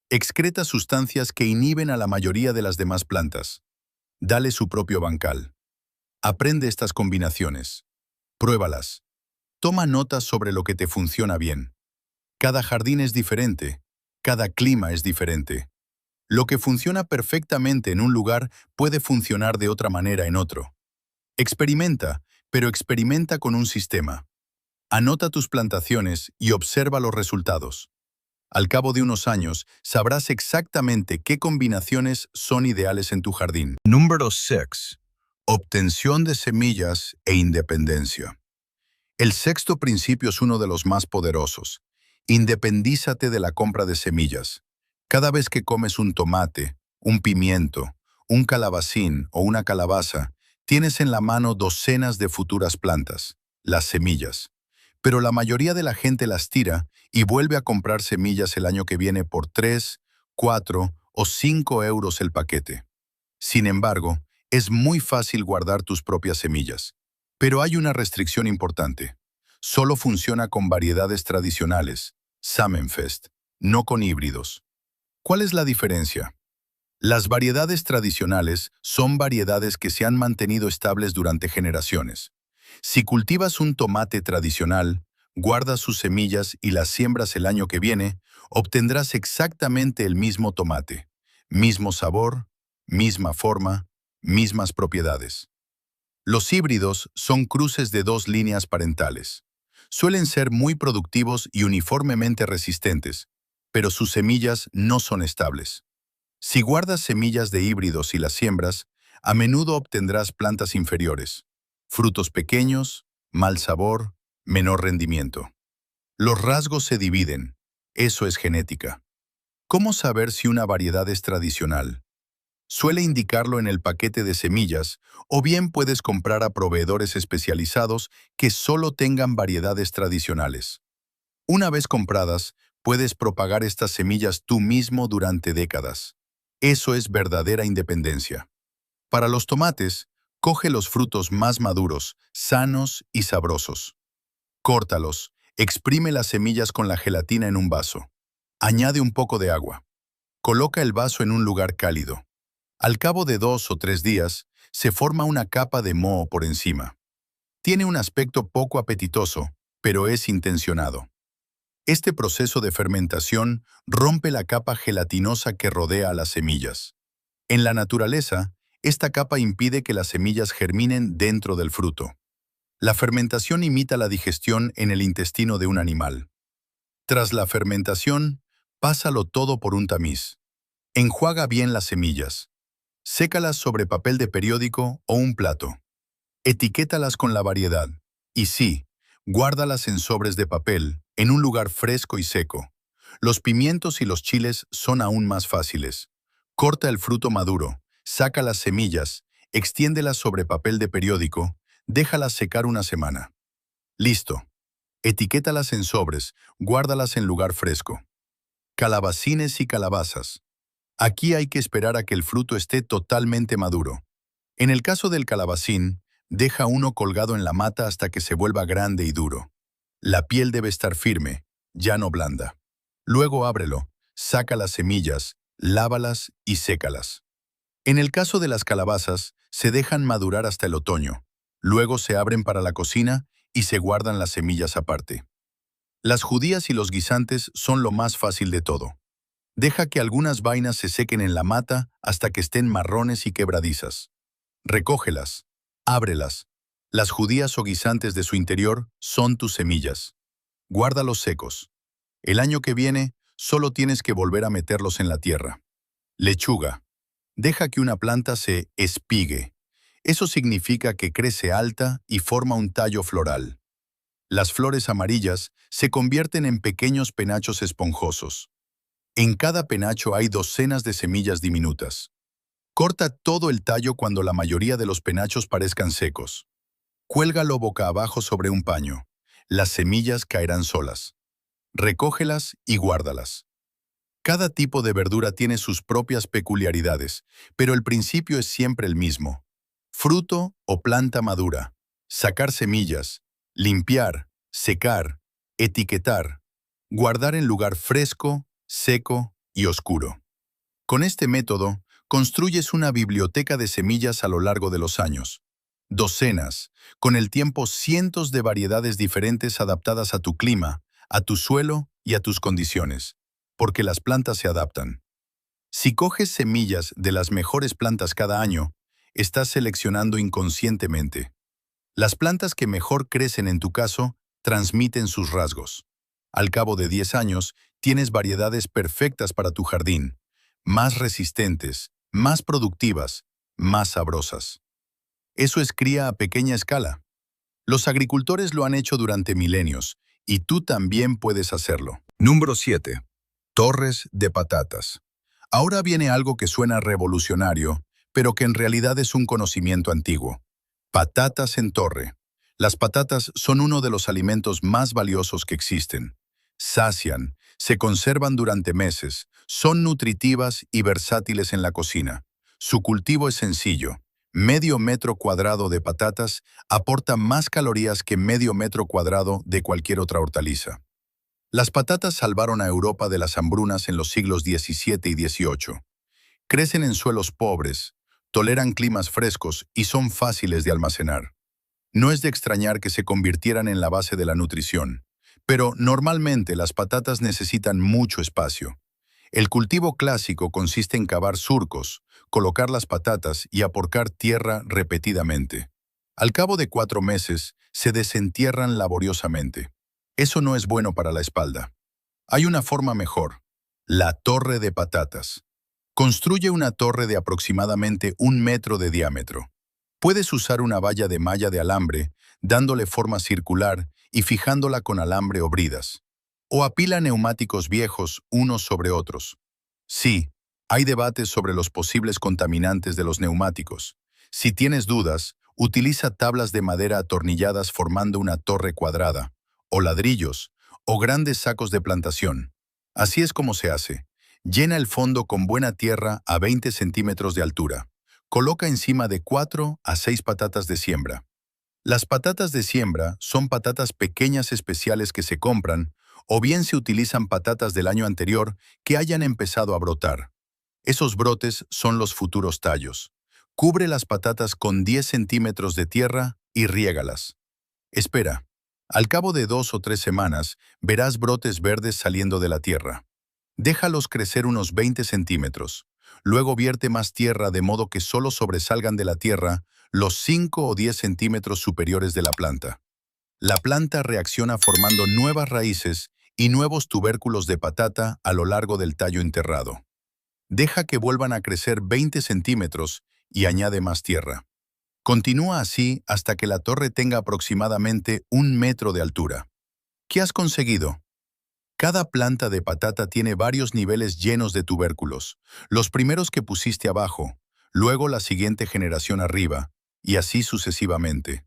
Excreta sustancias que inhiben a la mayoría de las demás plantas. Dale su propio bancal. Aprende estas combinaciones. Pruébalas. Toma notas sobre lo que te funciona bien. Cada jardín es diferente. Cada clima es diferente. Lo que funciona perfectamente en un lugar puede funcionar de otra manera en otro. Experimenta, pero experimenta con un sistema. Anota tus plantaciones y observa los resultados. Al cabo de unos años, sabrás exactamente qué combinaciones son ideales en tu jardín. Número 6. Obtención de semillas e independencia. El sexto principio es uno de los más poderosos. Independízate de la compra de semillas. Cada vez que comes un tomate, un pimiento, un calabacín o una calabaza, tienes en la mano docenas de futuras plantas. las semillas. Pero la mayoría de la gente las tira y vuelve a comprar semillas el año que viene por 3, 4 o 5 euros el paquete. Sin embargo, es muy fácil guardar tus propias semillas. Pero hay una restricción importante. Solo funciona con variedades tradicionales, Samenfest, no con híbridos. ¿Cuál es la diferencia? Las variedades tradicionales son variedades que se han mantenido estables durante generaciones. Si cultivas un tomate tradicional, guardas sus semillas y las siembras el año que viene, obtendrás exactamente el mismo tomate, mismo sabor, misma forma, mismas propiedades. Los híbridos son cruces de dos líneas parentales. Suelen ser muy productivos y uniformemente resistentes, pero sus semillas no son estables. Si guardas semillas de híbridos y las siembras, a menudo obtendrás plantas inferiores, frutos pequeños, mal sabor, menor rendimiento. Los rasgos se dividen. Eso es genética. ¿Cómo saber si una variedad es tradicional? Suele indicarlo en el paquete de semillas, o bien puedes comprar a proveedores especializados que solo tengan variedades tradicionales. Una vez compradas, puedes propagar estas semillas tú mismo durante décadas. Eso es verdadera independencia. Para los tomates, coge los frutos más maduros, sanos y sabrosos. Córtalos, exprime las semillas con la gelatina en un vaso. Añade un poco de agua. Coloca el vaso en un lugar cálido. Al cabo de 2 o 3 días, se forma una capa de moho por encima. Tiene un aspecto poco apetitoso, pero es intencionado. Este proceso de fermentación rompe la capa gelatinosa que rodea a las semillas. En la naturaleza, esta capa impide que las semillas germinen dentro del fruto. La fermentación imita la digestión en el intestino de un animal. Tras la fermentación, pásalo todo por un tamiz. Enjuaga bien las semillas. Sécalas sobre papel de periódico o un plato. Etiquétalas con la variedad. Y sí, guárdalas en sobres de papel, en un lugar fresco y seco. Los pimientos y los chiles son aún más fáciles. Corta el fruto maduro, saca las semillas, extiéndelas sobre papel de periódico, déjalas secar una semana. Listo. Etiquétalas en sobres, guárdalas en lugar fresco. Calabacines y calabazas. Aquí hay que esperar a que el fruto esté totalmente maduro. En el caso del calabacín, deja uno colgado en la mata hasta que se vuelva grande y duro. La piel debe estar firme, ya no blanda. Luego ábrelo, saca las semillas, lávalas y sécalas. En el caso de las calabazas, se dejan madurar hasta el otoño. Luego se abren para la cocina y se guardan las semillas aparte. Las judías y los guisantes son lo más fácil de todo. Deja que algunas vainas se sequen en la mata hasta que estén marrones y quebradizas. Recógelas, ábrelas. Las judías o guisantes de su interior son tus semillas. Guárdalos secos. El año que viene, solo tienes que volver a meterlos en la tierra. Lechuga. Deja que una planta se espigue. Eso significa que crece alta y forma un tallo floral. Las flores amarillas se convierten en pequeños penachos esponjosos. En cada penacho hay docenas de semillas diminutas. Corta todo el tallo cuando la mayoría de los penachos parezcan secos. Cuélgalo boca abajo sobre un paño. Las semillas caerán solas. Recógelas y guárdalas. Cada tipo de verdura tiene sus propias peculiaridades, pero el principio es siempre el mismo. Fruto o planta madura. Sacar semillas. Limpiar, secar, etiquetar. Guardar en lugar fresco, seco y oscuro. Con este método, construyes una biblioteca de semillas a lo largo de los años. Docenas, con el tiempo cientos de variedades diferentes adaptadas a tu clima, a tu suelo y a tus condiciones, porque las plantas se adaptan. Si coges semillas de las mejores plantas cada año, estás seleccionando inconscientemente. Las plantas que mejor crecen en tu caso transmiten sus rasgos. Al cabo de 10 años, tienes variedades perfectas para tu jardín, más resistentes, más productivas, más sabrosas. Eso es cría a pequeña escala. Los agricultores lo han hecho durante milenios, y tú también puedes hacerlo. Número 7. Torres de patatas. Ahora viene algo que suena revolucionario, pero que en realidad es un conocimiento antiguo. Patatas en torre. Las patatas son uno de los alimentos más valiosos que existen. Sacian, se conservan durante meses, son nutritivas y versátiles en la cocina. Su cultivo es sencillo. Medio metro cuadrado de patatas aporta más calorías que medio metro cuadrado de cualquier otra hortaliza. Las patatas salvaron a Europa de las hambrunas en los siglos XVII y XVIII. Crecen en suelos pobres, toleran climas frescos y son fáciles de almacenar. No es de extrañar que se convirtieran en la base de la nutrición, pero normalmente las patatas necesitan mucho espacio. El cultivo clásico consiste en cavar surcos, colocar las patatas y aporcar tierra repetidamente. Al cabo de 4 meses, se desentierran laboriosamente. Eso no es bueno para la espalda. Hay una forma mejor: la torre de patatas. Construye una torre de aproximadamente 1 metro de diámetro. Puedes usar una valla de malla de alambre, dándole forma circular y fijándola con alambre o bridas. O apila neumáticos viejos unos sobre otros. Sí, hay debates sobre los posibles contaminantes de los neumáticos. Si tienes dudas, utiliza tablas de madera atornilladas formando una torre cuadrada, o ladrillos, o grandes sacos de plantación. Así es como se hace. Llena el fondo con buena tierra a 20 centímetros de altura. Coloca encima de 4 a 6 patatas de siembra. Las patatas de siembra son patatas pequeñas especiales que se compran, o bien se utilizan patatas del año anterior que hayan empezado a brotar. Esos brotes son los futuros tallos. Cubre las patatas con 10 centímetros de tierra y riégalas. Espera. Al cabo de 2 o 3 semanas, verás brotes verdes saliendo de la tierra. Déjalos crecer unos 20 centímetros. Luego vierte más tierra de modo que solo sobresalgan de la tierra los 5 o 10 centímetros superiores de la planta. La planta reacciona formando nuevas raíces y nuevos tubérculos de patata a lo largo del tallo enterrado. Deja que vuelvan a crecer 20 centímetros y añade más tierra. Continúa así hasta que la torre tenga aproximadamente 1 metro de altura. ¿Qué has conseguido? Cada planta de patata tiene varios niveles llenos de tubérculos, los primeros que pusiste abajo, luego la siguiente generación arriba, y así sucesivamente.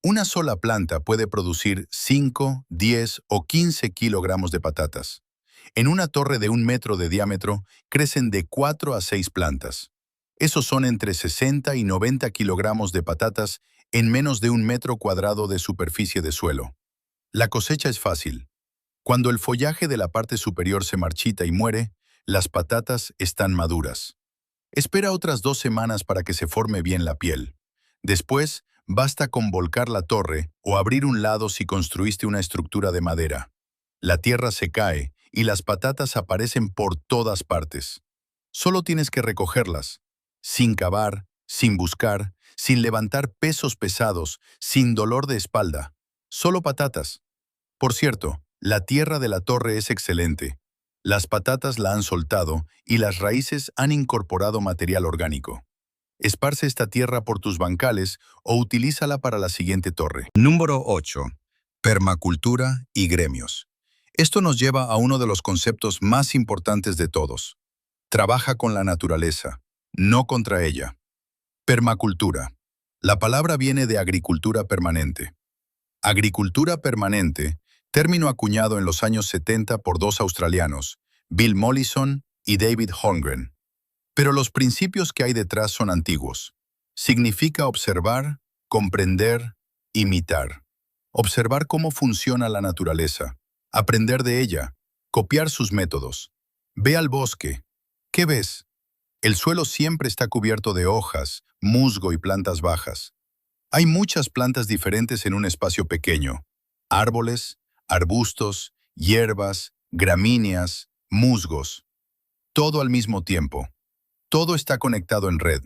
Una sola planta puede producir 5, 10 o 15 kilogramos de patatas. En una torre de 1 metro de diámetro crecen de 4 a 6 plantas. Esos son entre 60 y 90 kilogramos de patatas en menos de 1 metro cuadrado de superficie de suelo. La cosecha es fácil. Cuando el follaje de la parte superior se marchita y muere, las patatas están maduras. Espera otras 2 semanas para que se forme bien la piel. Después, basta con volcar la torre o abrir un lado si construiste una estructura de madera. La tierra se cae y las patatas aparecen por todas partes. Solo tienes que recogerlas, sin cavar, sin buscar, sin levantar pesos pesados, sin dolor de espalda. Solo patatas. Por cierto, la tierra de la torre es excelente. Las patatas la han soltado y las raíces han incorporado material orgánico. Esparce esta tierra por tus bancales o utilízala para la siguiente torre. Número 8. Permacultura y gremios. Esto nos lleva a uno de los conceptos más importantes de todos. Trabaja con la naturaleza, no contra ella. Permacultura. La palabra viene de agricultura permanente. Agricultura permanente, término acuñado en los años 70 por 2 australianos, Bill Mollison y David Holmgren. Pero los principios que hay detrás son antiguos. Significa observar, comprender, imitar. Observar cómo funciona la naturaleza, aprender de ella, copiar sus métodos. Ve al bosque. ¿Qué ves? El suelo siempre está cubierto de hojas, musgo y plantas bajas. Hay muchas plantas diferentes en un espacio pequeño. Árboles, arbustos, hierbas, gramíneas, musgos. Todo al mismo tiempo. Todo está conectado en red.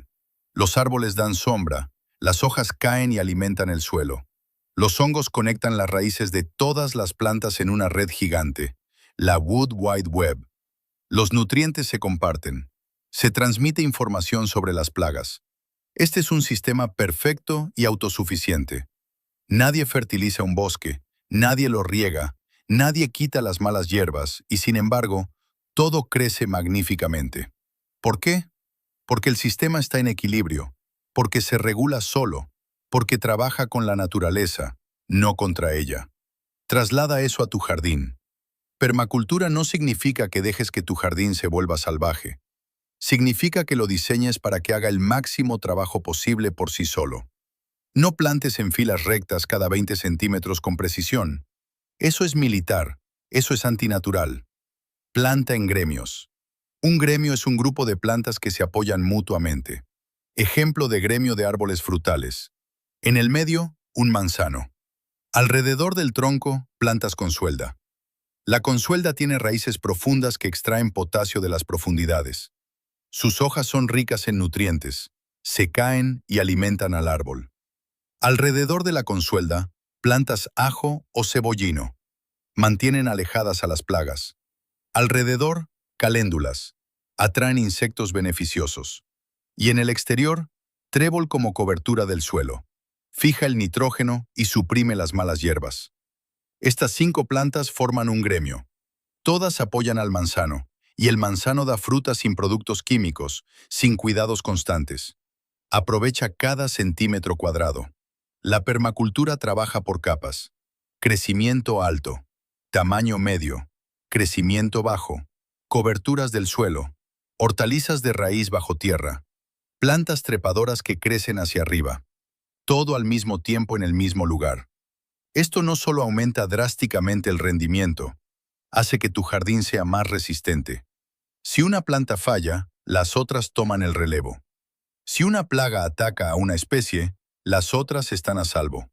Los árboles dan sombra, las hojas caen y alimentan el suelo. Los hongos conectan las raíces de todas las plantas en una red gigante, la Wood Wide Web. Los nutrientes se comparten. Se transmite información sobre las plagas. Este es un sistema perfecto y autosuficiente. Nadie fertiliza un bosque, nadie lo riega, nadie quita las malas hierbas y, sin embargo, todo crece magníficamente. ¿Por qué? Porque el sistema está en equilibrio, porque se regula solo, porque trabaja con la naturaleza, no contra ella. Traslada eso a tu jardín. Permacultura no significa que dejes que tu jardín se vuelva salvaje. Significa que lo diseñes para que haga el máximo trabajo posible por sí solo. No plantes en filas rectas cada 20 centímetros con precisión. Eso es militar, eso es antinatural. Planta en gremios. Un gremio es un grupo de plantas que se apoyan mutuamente. Ejemplo de gremio de árboles frutales. En el medio, un manzano. Alrededor del tronco, plantas con suelda. La consuelda tiene raíces profundas que extraen potasio de las profundidades. Sus hojas son ricas en nutrientes, se caen y alimentan al árbol. Alrededor de la consuelda, plantas ajo o cebollino. Mantienen alejadas a las plagas. Alrededor, caléndulas. Atraen insectos beneficiosos. Y en el exterior, trébol como cobertura del suelo. Fija el nitrógeno y suprime las malas hierbas. Estas 5 plantas forman un gremio. Todas apoyan al manzano, y el manzano da fruta sin productos químicos, sin cuidados constantes. Aprovecha cada centímetro cuadrado. La permacultura trabaja por capas. Crecimiento alto, tamaño medio, crecimiento bajo, coberturas del suelo, hortalizas de raíz bajo tierra, plantas trepadoras que crecen hacia arriba. Todo al mismo tiempo en el mismo lugar. Esto no solo aumenta drásticamente el rendimiento, hace que tu jardín sea más resistente. Si una planta falla, las otras toman el relevo. Si una plaga ataca a una especie, las otras están a salvo.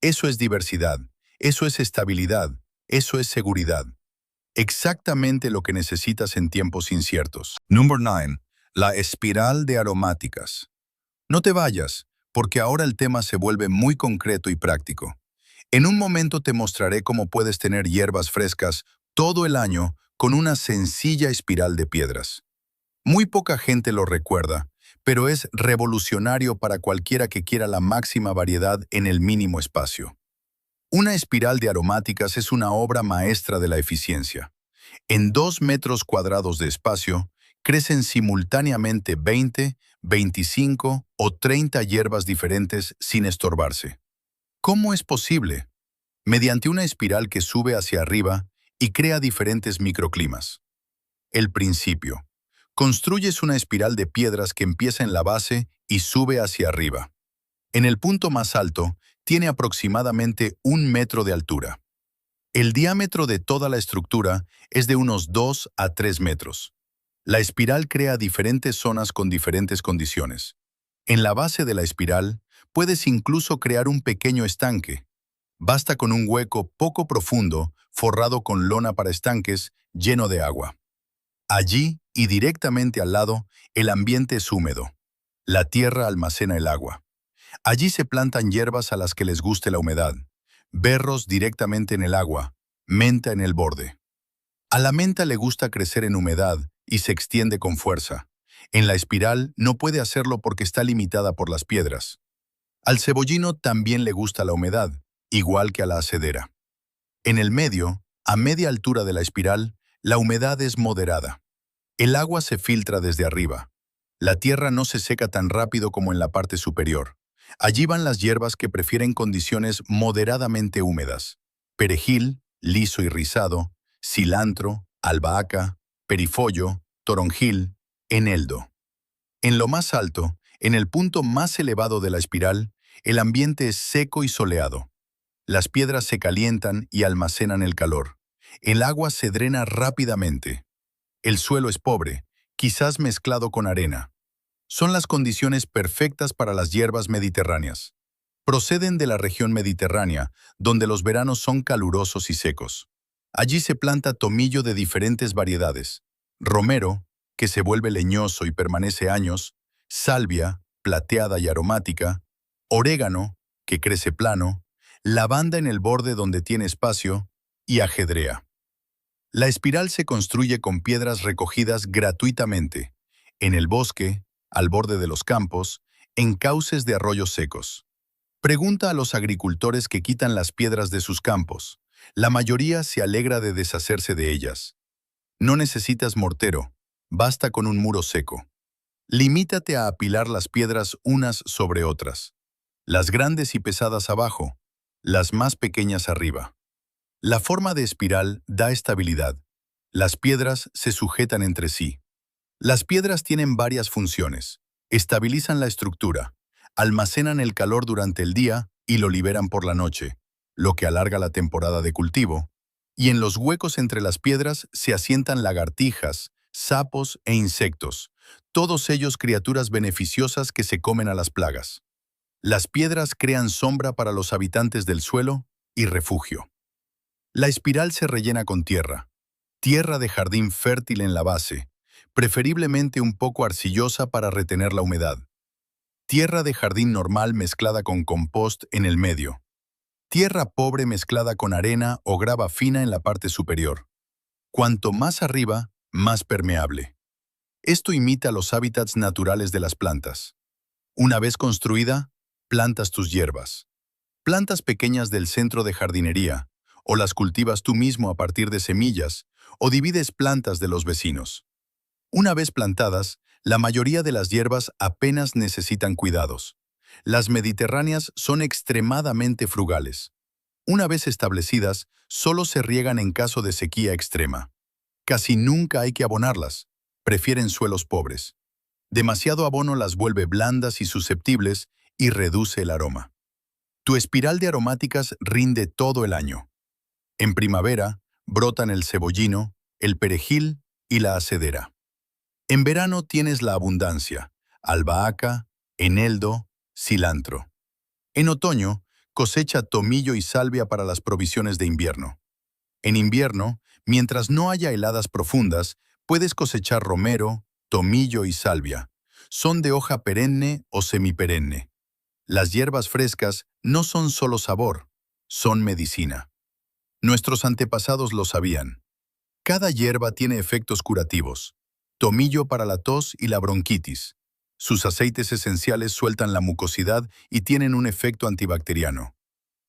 Eso es diversidad, eso es estabilidad, eso es seguridad. Exactamente lo que necesitas en tiempos inciertos. Número 9. La espiral de aromáticas. No te vayas, porque ahora el tema se vuelve muy concreto y práctico. En un momento te mostraré cómo puedes tener hierbas frescas todo el año con una sencilla espiral de piedras. Muy poca gente lo recuerda, pero es revolucionario para cualquiera que quiera la máxima variedad en el mínimo espacio. Una espiral de aromáticas es una obra maestra de la eficiencia. En 2 metros cuadrados de espacio, crecen simultáneamente 20, 25 o 30 hierbas diferentes sin estorbarse. ¿Cómo es posible? Mediante una espiral que sube hacia arriba y crea diferentes microclimas. El principio. Construyes una espiral de piedras que empieza en la base y sube hacia arriba. En el punto más alto, tiene aproximadamente 1 metro de altura. El diámetro de toda la estructura es de unos 2 a 3 metros. La espiral crea diferentes zonas con diferentes condiciones. En la base de la espiral, puedes incluso crear un pequeño estanque. Basta con un hueco poco profundo, forrado con lona para estanques, lleno de agua. Allí, y directamente al lado, el ambiente es húmedo. La tierra almacena el agua. Allí se plantan hierbas a las que les guste la humedad. Berros directamente en el agua, menta en el borde. A la menta le gusta crecer en humedad y se extiende con fuerza. En la espiral no puede hacerlo porque está limitada por las piedras. Al cebollino también le gusta la humedad, igual que a la acedera. En el medio, a media altura de la espiral, la humedad es moderada. El agua se filtra desde arriba. La tierra no se seca tan rápido como en la parte superior. Allí van las hierbas que prefieren condiciones moderadamente húmedas. Perejil, liso y rizado, cilantro, albahaca, perifollo, toronjil, eneldo. En lo más alto, en el punto más elevado de la espiral, el ambiente es seco y soleado. Las piedras se calientan y almacenan el calor. El agua se drena rápidamente. El suelo es pobre, quizás mezclado con arena. Son las condiciones perfectas para las hierbas mediterráneas. Proceden de la región mediterránea, donde los veranos son calurosos y secos. Allí se planta tomillo de diferentes variedades, romero, que se vuelve leñoso y permanece años, salvia, plateada y aromática, orégano, que crece plano, lavanda en el borde donde tiene espacio, y ajedrea. La espiral se construye con piedras recogidas gratuitamente, en el bosque, al borde de los campos, en cauces de arroyos secos. Pregunta a los agricultores que quitan las piedras de sus campos. La mayoría se alegra de deshacerse de ellas. No necesitas mortero, basta con un muro seco. Limítate a apilar las piedras unas sobre otras. las grandes y pesadas abajo, las más pequeñas arriba. La forma de espiral da estabilidad. Las piedras se sujetan entre sí. Las piedras tienen varias funciones. Estabilizan la estructura, almacenan el calor durante el día y lo liberan por la noche, lo que alarga la temporada de cultivo. Y en los huecos entre las piedras se asientan lagartijas, sapos e insectos, todos ellos criaturas beneficiosas que se comen a las plagas. Las piedras crean sombra para los habitantes del suelo y refugio. La espiral se rellena con tierra, tierra de jardín fértil en la base, preferiblemente un poco arcillosa para retener la humedad. Tierra de jardín normal mezclada con compost en el medio. Tierra pobre mezclada con arena o grava fina en la parte superior. Cuanto más arriba, más permeable. Esto imita los hábitats naturales de las plantas. Una vez construida, plantas tus hierbas. Plantas pequeñas del centro de jardinería, o las cultivas tú mismo a partir de semillas, o divides plantas de los vecinos. Una vez plantadas, la mayoría de las hierbas apenas necesitan cuidados. Las mediterráneas son extremadamente frugales. Una vez establecidas, solo se riegan en caso de sequía extrema. Casi nunca hay que abonarlas. Prefieren suelos pobres. Demasiado abono las vuelve blandas y susceptibles y reduce el aroma. Tu espiral de aromáticas rinde todo el año. En primavera, brotan el cebollino, el perejil y la acedera. En verano tienes la abundancia, albahaca, eneldo, cilantro. En otoño, cosecha tomillo y salvia para las provisiones de invierno. En invierno, mientras no haya heladas profundas, puedes cosechar romero, tomillo y salvia. Son de hoja perenne o semiperenne. Las hierbas frescas no son solo sabor, son medicina. Nuestros antepasados lo sabían. Cada hierba tiene efectos curativos. Tomillo para la tos y la bronquitis. Sus aceites esenciales sueltan la mucosidad y tienen un efecto antibacteriano.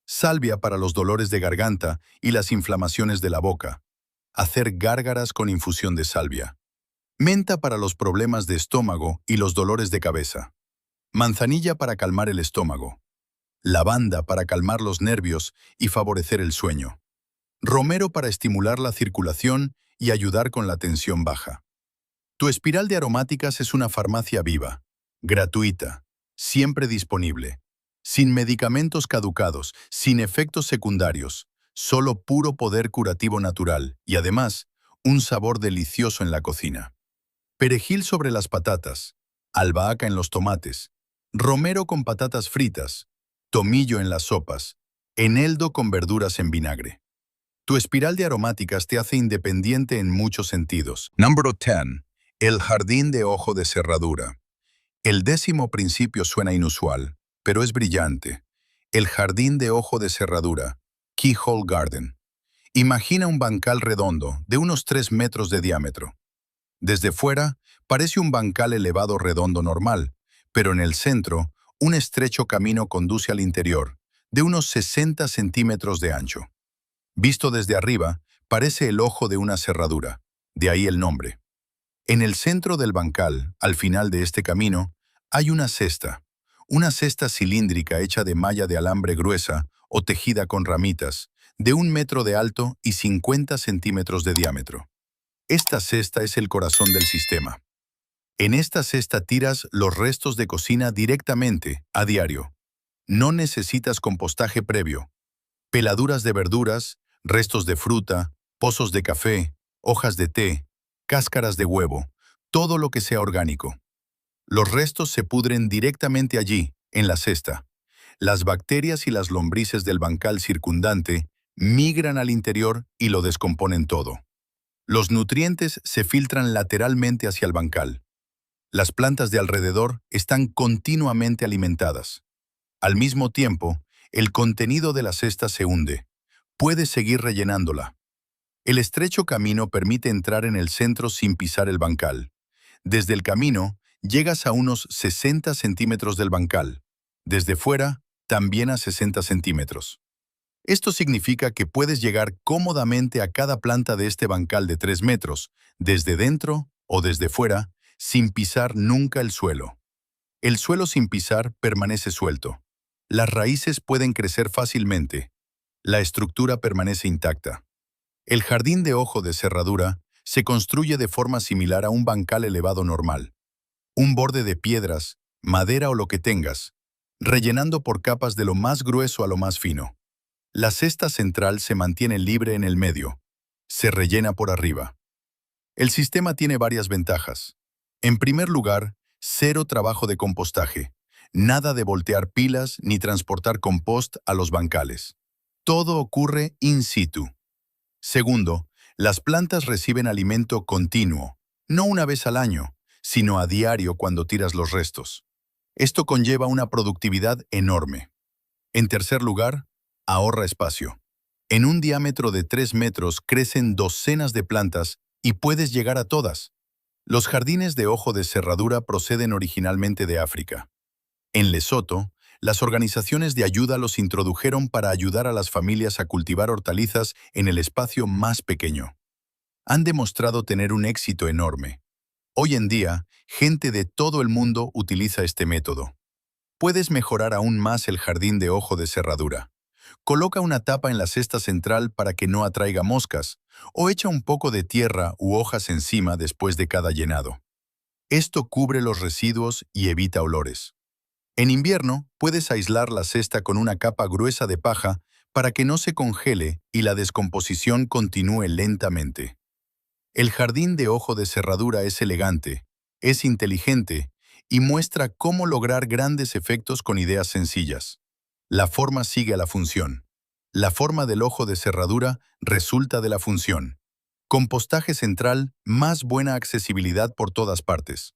Salvia para los dolores de garganta y las inflamaciones de la boca. Hacer gárgaras con infusión de salvia. Menta para los problemas de estómago y los dolores de cabeza. Manzanilla para calmar el estómago. Lavanda para calmar los nervios y favorecer el sueño. Romero para estimular la circulación y ayudar con la tensión baja. Tu espiral de aromáticas es una farmacia viva, gratuita, siempre disponible, sin medicamentos caducados, sin efectos secundarios, solo puro poder curativo natural y además, un sabor delicioso en la cocina. Perejil sobre las patatas, albahaca en los tomates, romero con patatas fritas, tomillo en las sopas, eneldo con verduras en vinagre. Tu espiral de aromáticas te hace independiente en muchos sentidos. Número 10. El jardín de ojo de cerradura. El 10º principio suena inusual, pero es brillante. El jardín de ojo de cerradura, Keyhole Garden. Imagina un bancal redondo de unos 3 metros de diámetro. Desde fuera, parece un bancal elevado redondo normal, pero en el centro, un estrecho camino conduce al interior, de unos 60 centímetros de ancho. Visto desde arriba, parece el ojo de una cerradura, de ahí el nombre. En el centro del bancal, al final de este camino, hay una cesta cilíndrica hecha de malla de alambre gruesa o tejida con ramitas, de 1 metro de alto y 50 centímetros de diámetro. Esta cesta es el corazón del sistema. En esta cesta tiras los restos de cocina directamente, a diario. No necesitas compostaje previo. Peladuras de verduras, restos de fruta, pozos de café, hojas de té, cáscaras de huevo, todo lo que sea orgánico. Los restos se pudren directamente allí, en la cesta. Las bacterias y las lombrices del bancal circundante migran al interior y lo descomponen todo. Los nutrientes se filtran lateralmente hacia el bancal. Las plantas de alrededor están continuamente alimentadas. Al mismo tiempo, el contenido de la cesta se hunde. Puedes seguir rellenándola. El estrecho camino permite entrar en el centro sin pisar el bancal. Desde el camino, llegas a unos 60 centímetros del bancal. Desde fuera, también a 60 centímetros. Esto significa que puedes llegar cómodamente a cada planta de este bancal de 3 metros, desde dentro o desde fuera, sin pisar nunca el suelo. El suelo sin pisar permanece suelto. Las raíces pueden crecer fácilmente. La estructura permanece intacta. El jardín de ojo de cerradura se construye de forma similar a un bancal elevado normal. Un borde de piedras, madera o lo que tengas, rellenando por capas de lo más grueso a lo más fino. La cesta central se mantiene libre en el medio. Se rellena por arriba. El sistema tiene varias ventajas. En primer lugar, cero trabajo de compostaje. Nada de voltear pilas ni transportar compost a los bancales. Todo ocurre in situ. Segundo, las plantas reciben alimento continuo, no una vez al año, sino a diario cuando tiras los restos. Esto conlleva una productividad enorme. En tercer lugar, ahorra espacio. En un diámetro de 3 metros crecen docenas de plantas y puedes llegar a todas. Los jardines de ojo de cerradura proceden originalmente de África. En Lesoto, las organizaciones de ayuda los introdujeron para ayudar a las familias a cultivar hortalizas en el espacio más pequeño. Han demostrado tener un éxito enorme. Hoy en día, gente de todo el mundo utiliza este método. Puedes mejorar aún más el jardín de ojo de cerradura. Coloca una tapa en la cesta central para que no atraiga moscas, o echa un poco de tierra u hojas encima después de cada llenado. Esto cubre los residuos y evita olores. En invierno, puedes aislar la cesta con una capa gruesa de paja para que no se congele y la descomposición continúe lentamente. El jardín de ojo de cerradura es elegante, es inteligente y muestra cómo lograr grandes efectos con ideas sencillas. La forma sigue a la función. La forma del ojo de cerradura resulta de la función. Compostaje central, más buena accesibilidad por todas partes.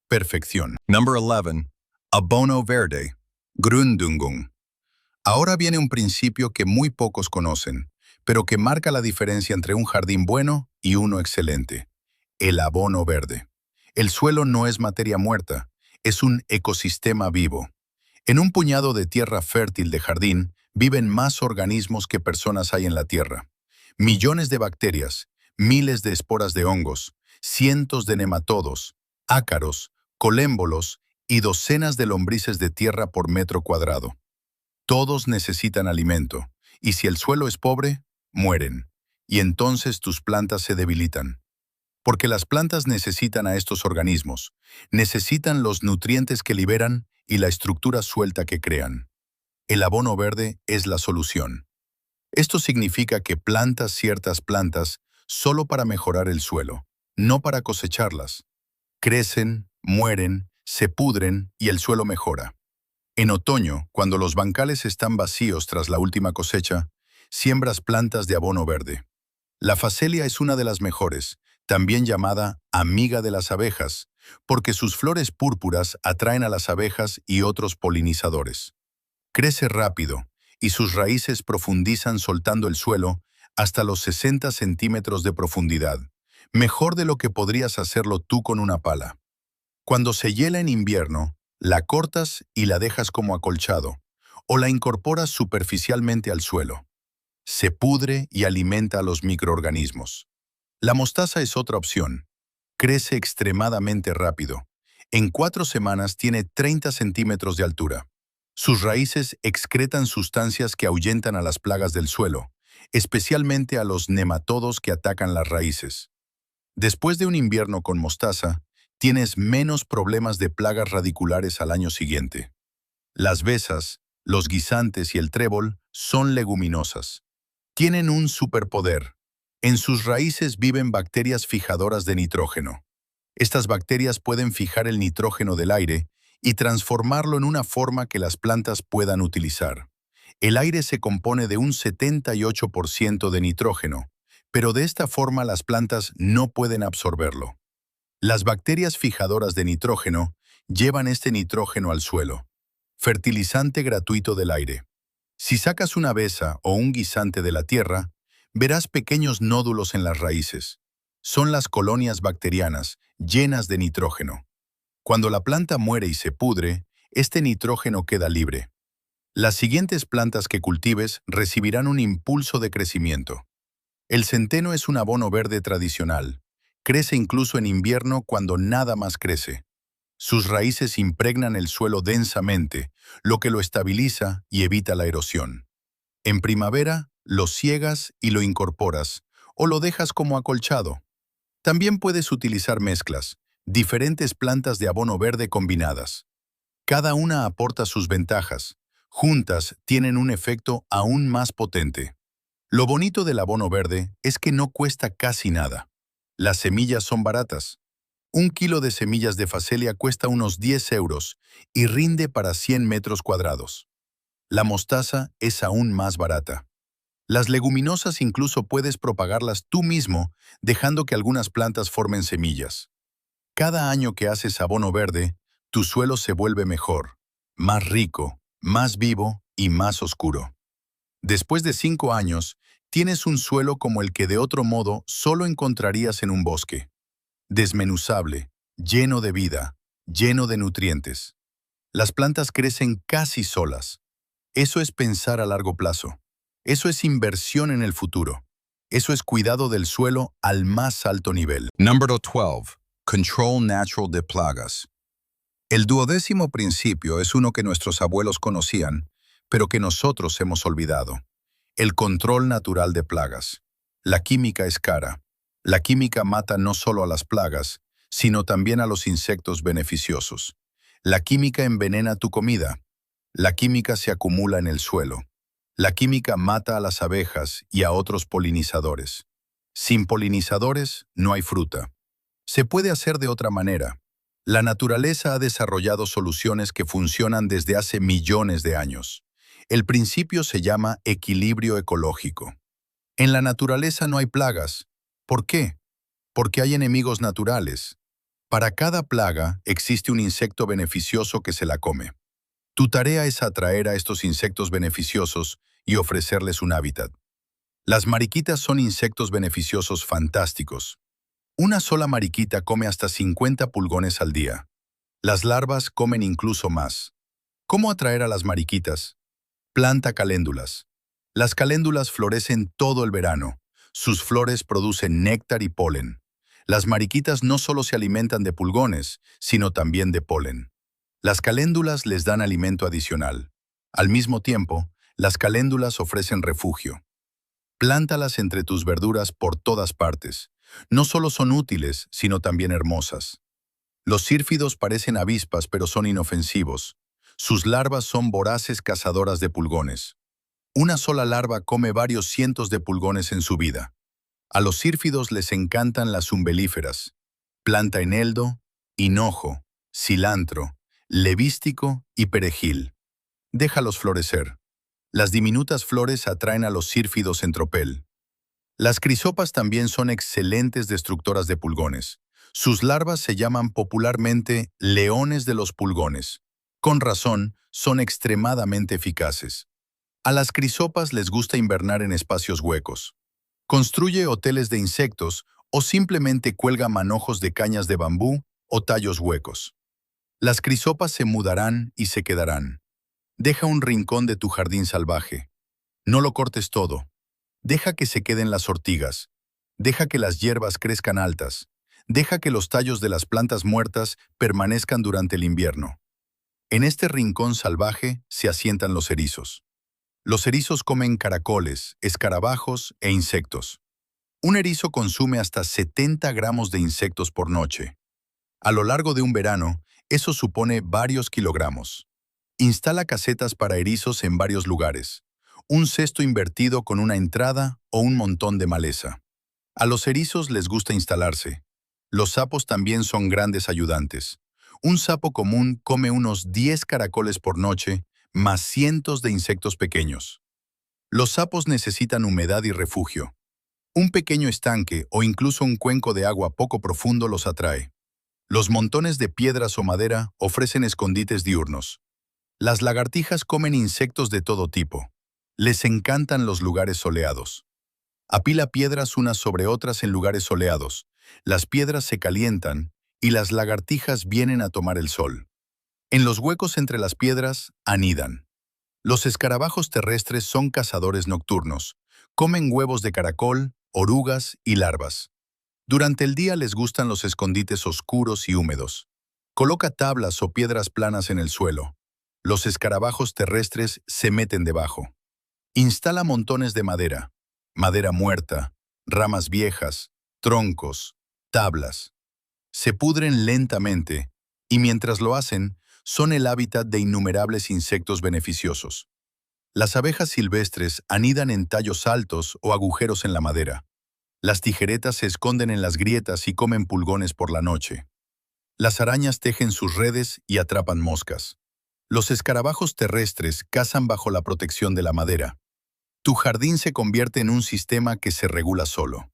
Perfección. Number 11. Abono verde. Grundüngung. Ahora viene un principio que muy pocos conocen, pero que marca la diferencia entre un jardín bueno y uno excelente. El abono verde. El suelo no es materia muerta, es un ecosistema vivo. En un puñado de tierra fértil de jardín viven más organismos que personas hay en la tierra. Millones de bacterias, miles de esporas de hongos, cientos de nematodos, ácaros, colémbolos y docenas de lombrices de tierra por metro cuadrado. Todos necesitan alimento, y si el suelo es pobre, mueren, y entonces tus plantas se debilitan. Porque las plantas necesitan a estos organismos, necesitan los nutrientes que liberan y la estructura suelta que crean. El abono verde es la solución. Esto significa que plantas ciertas plantas solo para mejorar el suelo, no para cosecharlas. Crecen, mueren, se pudren y el suelo mejora. En otoño, cuando los bancales están vacíos tras la última cosecha, siembras plantas de abono verde. La facelia es una de las mejores, también llamada amiga de las abejas, porque sus flores púrpuras atraen a las abejas y otros polinizadores. Crece rápido y sus raíces profundizan soltando el suelo hasta los 60 centímetros de profundidad, mejor de lo que podrías hacerlo tú con una pala. Cuando se hiela en invierno, la cortas y la dejas como acolchado, o la incorporas superficialmente al suelo. Se pudre y alimenta a los microorganismos. La mostaza es otra opción. Crece extremadamente rápido. En 4 semanas tiene 30 centímetros de altura. Sus raíces excretan sustancias que ahuyentan a las plagas del suelo, especialmente a los nematodos que atacan las raíces. Después de un invierno con mostaza, tienes menos problemas de plagas radiculares al año siguiente. Las besas, los guisantes y el trébol son leguminosas. Tienen un superpoder. En sus raíces viven bacterias fijadoras de nitrógeno. Estas bacterias pueden fijar el nitrógeno del aire y transformarlo en una forma que las plantas puedan utilizar. El aire se compone de un 78% de nitrógeno, pero de esta forma las plantas no pueden absorberlo. Las bacterias fijadoras de nitrógeno llevan este nitrógeno al suelo, fertilizante gratuito del aire. Si sacas una besa o un guisante de la tierra, verás pequeños nódulos en las raíces. Son las colonias bacterianas, llenas de nitrógeno. Cuando la planta muere y se pudre, este nitrógeno queda libre. Las siguientes plantas que cultives recibirán un impulso de crecimiento. El centeno es un abono verde tradicional. Crece incluso en invierno cuando nada más crece. Sus raíces impregnan el suelo densamente, lo que lo estabiliza y evita la erosión. En primavera, lo ciegas y lo incorporas, o lo dejas como acolchado. También puedes utilizar mezclas, diferentes plantas de abono verde combinadas. Cada una aporta sus ventajas. Juntas tienen un efecto aún más potente. Lo bonito del abono verde es que no cuesta casi nada. Las semillas son baratas. Un kilo de semillas de facelia cuesta unos 10 euros y rinde para 100 metros cuadrados. La mostaza es aún más barata. Las leguminosas incluso puedes propagarlas tú mismo, dejando que algunas plantas formen semillas. Cada año que haces abono verde, tu suelo se vuelve mejor, más rico, más vivo y más oscuro. Después de 5 años, tienes un suelo como el que de otro modo solo encontrarías en un bosque. Desmenuzable, lleno de vida, lleno de nutrientes. Las plantas crecen casi solas. Eso es pensar a largo plazo. Eso es inversión en el futuro. Eso es cuidado del suelo al más alto nivel. Número 12. Control natural de plagas. El 12º principio es uno que nuestros abuelos conocían, pero que nosotros hemos olvidado. El control natural de plagas. La química es cara. La química mata no solo a las plagas, sino también a los insectos beneficiosos. La química envenena tu comida. La química se acumula en el suelo. La química mata a las abejas y a otros polinizadores. Sin polinizadores no hay fruta. Se puede hacer de otra manera. La naturaleza ha desarrollado soluciones que funcionan desde hace millones de años. El principio se llama equilibrio ecológico. En la naturaleza no hay plagas. ¿Por qué? Porque hay enemigos naturales. Para cada plaga existe un insecto beneficioso que se la come. Tu tarea es atraer a estos insectos beneficiosos y ofrecerles un hábitat. Las mariquitas son insectos beneficiosos fantásticos. Una sola mariquita come hasta 50 pulgones al día. Las larvas comen incluso más. ¿Cómo atraer a las mariquitas? Planta caléndulas. Las caléndulas florecen todo el verano. Sus flores producen néctar y polen. Las mariquitas no solo se alimentan de pulgones, sino también de polen. Las caléndulas les dan alimento adicional. Al mismo tiempo, las caléndulas ofrecen refugio. Plántalas entre tus verduras por todas partes. No solo son útiles, sino también hermosas. Los sírfidos parecen avispas, pero son inofensivos. Sus larvas son voraces cazadoras de pulgones. Una sola larva come varios cientos de pulgones en su vida. A los sírfidos les encantan las umbelíferas, planta eneldo, hinojo, cilantro, levístico y perejil. Déjalos florecer. Las diminutas flores atraen a los sírfidos en tropel. Las crisopas también son excelentes destructoras de pulgones. Sus larvas se llaman popularmente leones de los pulgones. Con razón, son extremadamente eficaces. A las crisopas les gusta invernar en espacios huecos. Construye hoteles de insectos o simplemente cuelga manojos de cañas de bambú o tallos huecos. Las crisopas se mudarán y se quedarán. Deja un rincón de tu jardín salvaje. No lo cortes todo. Deja que se queden las ortigas. Deja que las hierbas crezcan altas. Deja que los tallos de las plantas muertas permanezcan durante el invierno. En este rincón salvaje se asientan los erizos. Los erizos comen caracoles, escarabajos e insectos. Un erizo consume hasta 70 gramos de insectos por noche. A lo largo de un verano, eso supone varios kilogramos. Instala casetas para erizos en varios lugares. Un cesto invertido con una entrada o un montón de maleza. A los erizos les gusta instalarse. Los sapos también son grandes ayudantes. Un sapo común come unos 10 caracoles por noche, más cientos de insectos pequeños. Los sapos necesitan humedad y refugio. Un pequeño estanque o incluso un cuenco de agua poco profundo los atrae. Los montones de piedras o madera ofrecen escondites diurnos. Las lagartijas comen insectos de todo tipo. Les encantan los lugares soleados. Apila piedras unas sobre otras en lugares soleados. Las piedras se calientan y las lagartijas vienen a tomar el sol. En los huecos entre las piedras anidan. Los escarabajos terrestres son cazadores nocturnos. Comen huevos de caracol, orugas y larvas. Durante el día les gustan los escondites oscuros y húmedos. Coloca tablas o piedras planas en el suelo. Los escarabajos terrestres se meten debajo. Instala montones de madera, madera muerta, ramas viejas, troncos, tablas. Se pudren lentamente y mientras lo hacen, son el hábitat de innumerables insectos beneficiosos. Las abejas silvestres anidan en tallos altos o agujeros en la madera. Las tijeretas se esconden en las grietas y comen pulgones por la noche. Las arañas tejen sus redes y atrapan moscas. Los escarabajos terrestres cazan bajo la protección de la madera. Tu jardín se convierte en un sistema que se regula solo.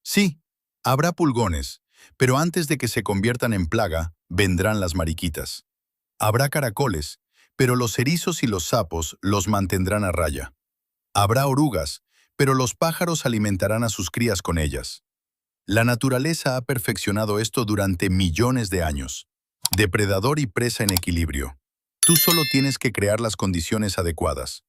Sí, habrá pulgones, pero antes de que se conviertan en plaga, vendrán las mariquitas. Habrá caracoles, pero los erizos y los sapos los mantendrán a raya. Habrá orugas, pero los pájaros alimentarán a sus crías con ellas. La naturaleza ha perfeccionado esto durante millones de años. Depredador y presa en equilibrio. Tú solo tienes que crear las condiciones adecuadas.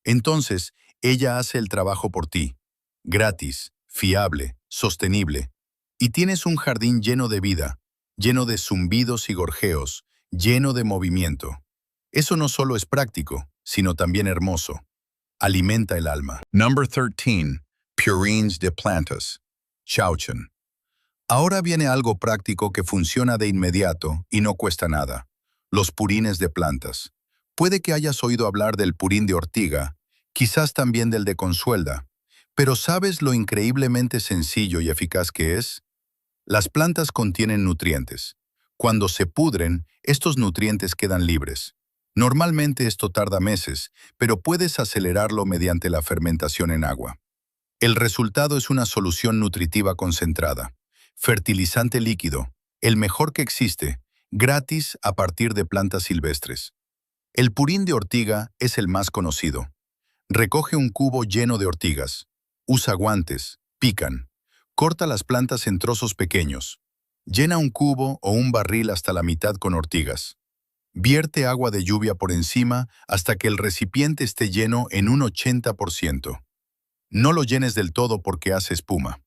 Entonces, ella hace el trabajo por ti. Gratis, fiable, sostenible. Y tienes un jardín lleno de vida, lleno de zumbidos y gorjeos, lleno de movimiento. Eso no solo es práctico, sino también hermoso. Alimenta el alma. Number 13. Purines de plantas. Chauchan. Ahora viene algo práctico que funciona de inmediato y no cuesta nada. Los purines de plantas. Puede que hayas oído hablar del purín de ortiga, quizás también del de consuelda, pero ¿sabes lo increíblemente sencillo y eficaz que es? Las plantas contienen nutrientes. Cuando se pudren, estos nutrientes quedan libres. Normalmente esto tarda meses, pero puedes acelerarlo mediante la fermentación en agua. El resultado es una solución nutritiva concentrada, fertilizante líquido, el mejor que existe, gratis a partir de plantas silvestres. El purín de ortiga es el más conocido. Recoge un cubo lleno de ortigas. Usa guantes, pican. Corta las plantas en trozos pequeños. Llena un cubo o un barril hasta la mitad con ortigas. Vierte agua de lluvia por encima hasta que el recipiente esté lleno en un 80%. No lo llenes del todo porque hace espuma.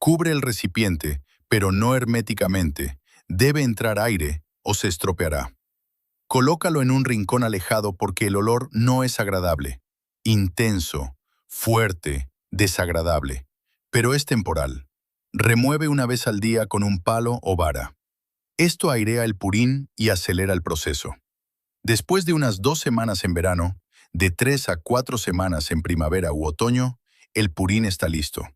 Cubre el recipiente, pero no herméticamente. Debe entrar aire o se estropeará. Colócalo en un rincón alejado porque el olor no es agradable. Intenso, fuerte, desagradable. Pero es temporal. Remueve una vez al día con un palo o vara. Esto airea el purín y acelera el proceso. Después de unas 2 semanas en verano, de 3 a 4 semanas en primavera u otoño, el purín está listo.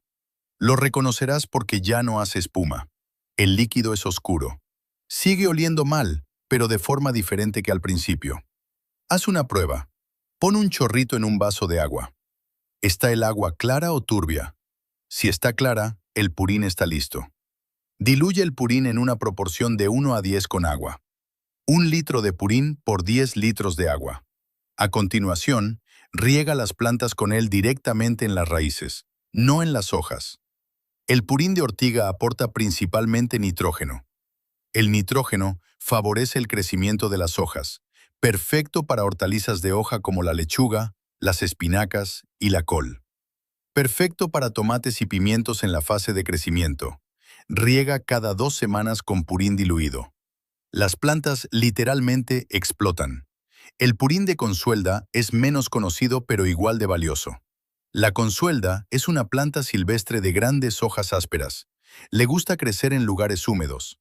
Lo reconocerás porque ya no hace espuma. El líquido es oscuro. Sigue oliendo mal, pero de forma diferente que al principio. Haz una prueba. Pon un chorrito en un vaso de agua. ¿Está el agua clara o turbia? Si está clara, el purín está listo. Diluye el purín en una proporción de 1 a 10 con agua. 1 litro de purín por 10 litros de agua. A continuación, riega las plantas con él directamente en las raíces, no en las hojas. El purín de ortiga aporta principalmente nitrógeno. El nitrógeno favorece el crecimiento de las hojas, perfecto para hortalizas de hoja como la lechuga, las espinacas y la col. Perfecto para tomates y pimientos en la fase de crecimiento. Riega cada 2 semanas con purín diluido. Las plantas literalmente explotan. El purín de consuelda es menos conocido pero igual de valioso. La consuelda es una planta silvestre de grandes hojas ásperas. Le gusta crecer en lugares húmedos.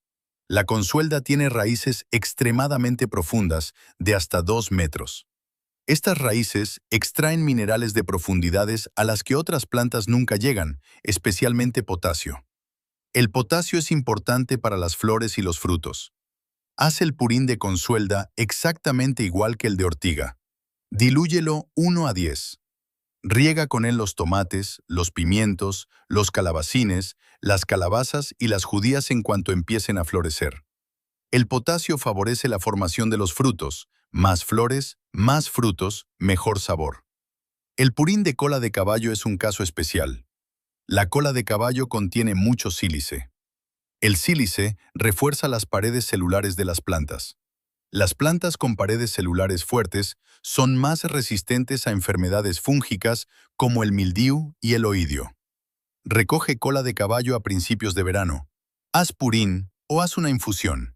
La consuelda tiene raíces extremadamente profundas, de hasta 2 metros. Estas raíces extraen minerales de profundidades a las que otras plantas nunca llegan, especialmente potasio. El potasio es importante para las flores y los frutos. Haz el purín de consuelda exactamente igual que el de ortiga. Dilúyelo 1 a 10. Riega con él los tomates, los pimientos, los calabacines, las calabazas y las judías en cuanto empiecen a florecer. El potasio favorece la formación de los frutos. Más flores, más frutos, mejor sabor. El purín de cola de caballo es un caso especial. La cola de caballo contiene mucho sílice. El sílice refuerza las paredes celulares de las plantas. Las plantas con paredes celulares fuertes son más resistentes a enfermedades fúngicas como el mildiu y el oidio. Recoge cola de caballo a principios de verano. Haz purín o haz una infusión.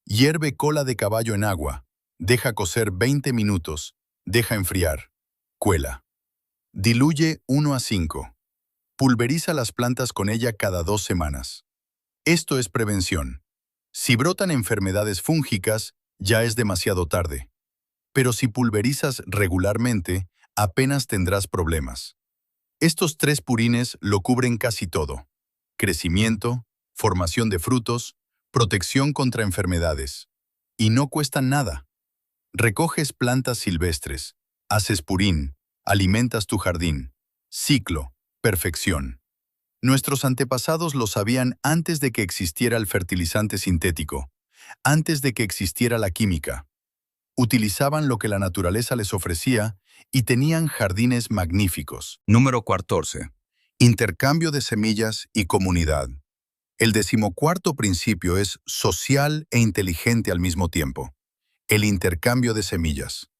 Hierve cola de caballo en agua. Deja cocer 20 minutos. Deja enfriar. Cuela. Diluye 1 a 5. Pulveriza las plantas con ella cada 2 semanas. Esto es prevención. Si brotan enfermedades fúngicas, ya es demasiado tarde. Pero si pulverizas regularmente, apenas tendrás problemas. Estos 3 purines lo cubren casi todo: crecimiento, formación de frutos, protección contra enfermedades. Y no cuestan nada. Recoges plantas silvestres, haces purín, alimentas tu jardín. Ciclo, perfección. Nuestros antepasados lo sabían antes de que existiera el fertilizante sintético, antes de que existiera la química. Utilizaban lo que la naturaleza les ofrecía y tenían jardines magníficos. Número 14. Intercambio de semillas y comunidad. El 14º principio es social e inteligente al mismo tiempo. El intercambio de semillas.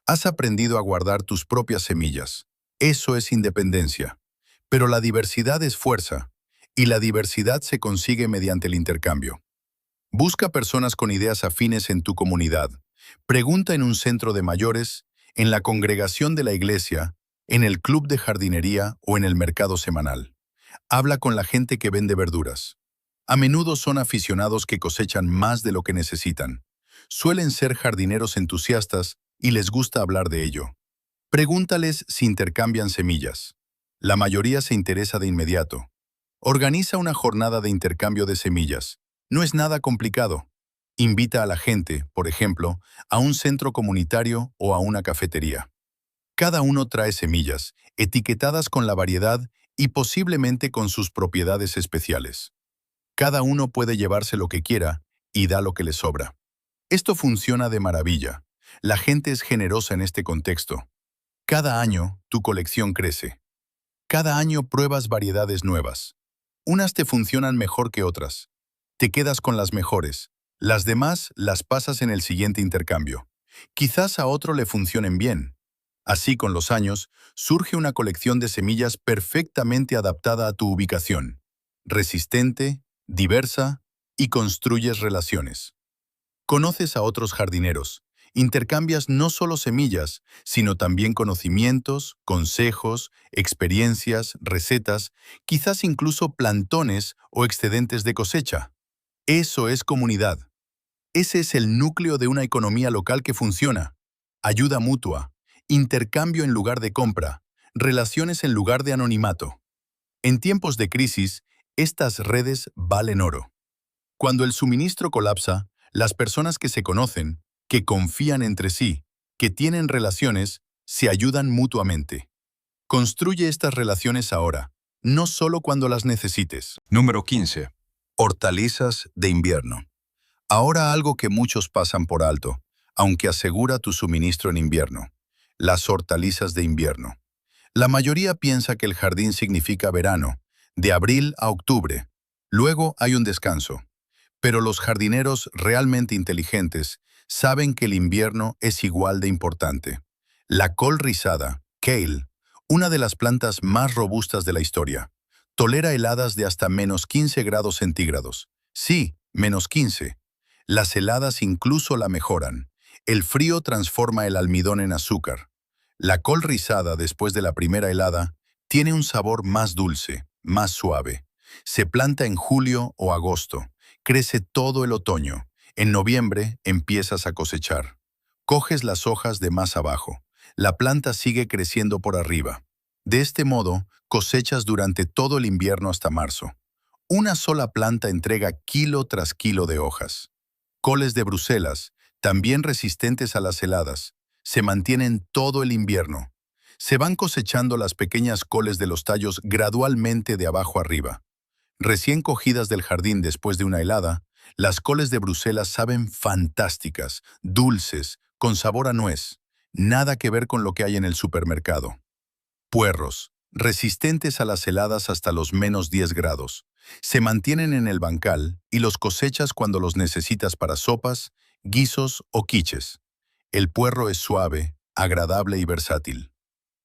Has aprendido a guardar tus propias semillas. Eso es independencia. Pero la diversidad es fuerza, y la diversidad se consigue mediante el intercambio. Busca personas con ideas afines en tu comunidad. Pregunta en un centro de mayores, en la congregación de la iglesia, en el club de jardinería o en el mercado semanal. Habla con la gente que vende verduras. A menudo son aficionados que cosechan más de lo que necesitan. Suelen ser jardineros entusiastas y les gusta hablar de ello. Pregúntales si intercambian semillas. La mayoría se interesa de inmediato. Organiza una jornada de intercambio de semillas. No es nada complicado. Invita a la gente, por ejemplo, a un centro comunitario o a una cafetería. Cada uno trae semillas, etiquetadas con la variedad y posiblemente con sus propiedades especiales. Cada uno puede llevarse lo que quiera y da lo que le sobra. Esto funciona de maravilla. La gente es generosa en este contexto. Cada año, tu colección crece. Cada año pruebas variedades nuevas. Unas te funcionan mejor que otras. Te quedas con las mejores. Las demás las pasas en el siguiente intercambio. Quizás a otro le funcionen bien. Así, con los años, surge una colección de semillas perfectamente adaptada a tu ubicación. Resistente, diversa y construyes relaciones. Conoces a otros jardineros. Intercambias no solo semillas, sino también conocimientos, consejos, experiencias, recetas, quizás incluso plantones o excedentes de cosecha. Eso es comunidad. Ese es el núcleo de una economía local que funciona. Ayuda mutua, intercambio en lugar de compra, relaciones en lugar de anonimato. En tiempos de crisis, estas redes valen oro. Cuando el suministro colapsa, las personas que se conocen, que confían entre sí, que tienen relaciones, se ayudan mutuamente. Construye estas relaciones ahora, no solo cuando las necesites. Número 15. Hortalizas de invierno. Ahora algo que muchos pasan por alto, aunque asegura tu suministro en invierno. Las hortalizas de invierno. La mayoría piensa que el jardín significa verano, de abril a octubre. Luego hay un descanso. Pero los jardineros realmente inteligentes saben que el invierno es igual de importante. La col rizada, kale, una de las plantas más robustas de la historia, tolera heladas de hasta -15 grados centígrados. Sí, -15. Las heladas incluso la mejoran. El frío transforma el almidón en azúcar. La col rizada, después de la primera helada, tiene un sabor más dulce, más suave. Se planta en julio o agosto. Crece todo el otoño. En noviembre empiezas a cosechar. Coges las hojas de más abajo. La planta sigue creciendo por arriba. De este modo, cosechas durante todo el invierno hasta marzo. Una sola planta entrega kilo tras kilo de hojas. Coles de Bruselas, también resistentes a las heladas, se mantienen todo el invierno. Se van cosechando las pequeñas coles de los tallos gradualmente de abajo arriba. Recién cogidas del jardín después de una helada, las coles de Bruselas saben fantásticas, dulces, con sabor a nuez. Nada que ver con lo que hay en el supermercado. Puerros, resistentes a las heladas hasta los -10 grados. Se mantienen en el bancal y los cosechas cuando los necesitas para sopas, guisos o quiches. El puerro es suave, agradable y versátil.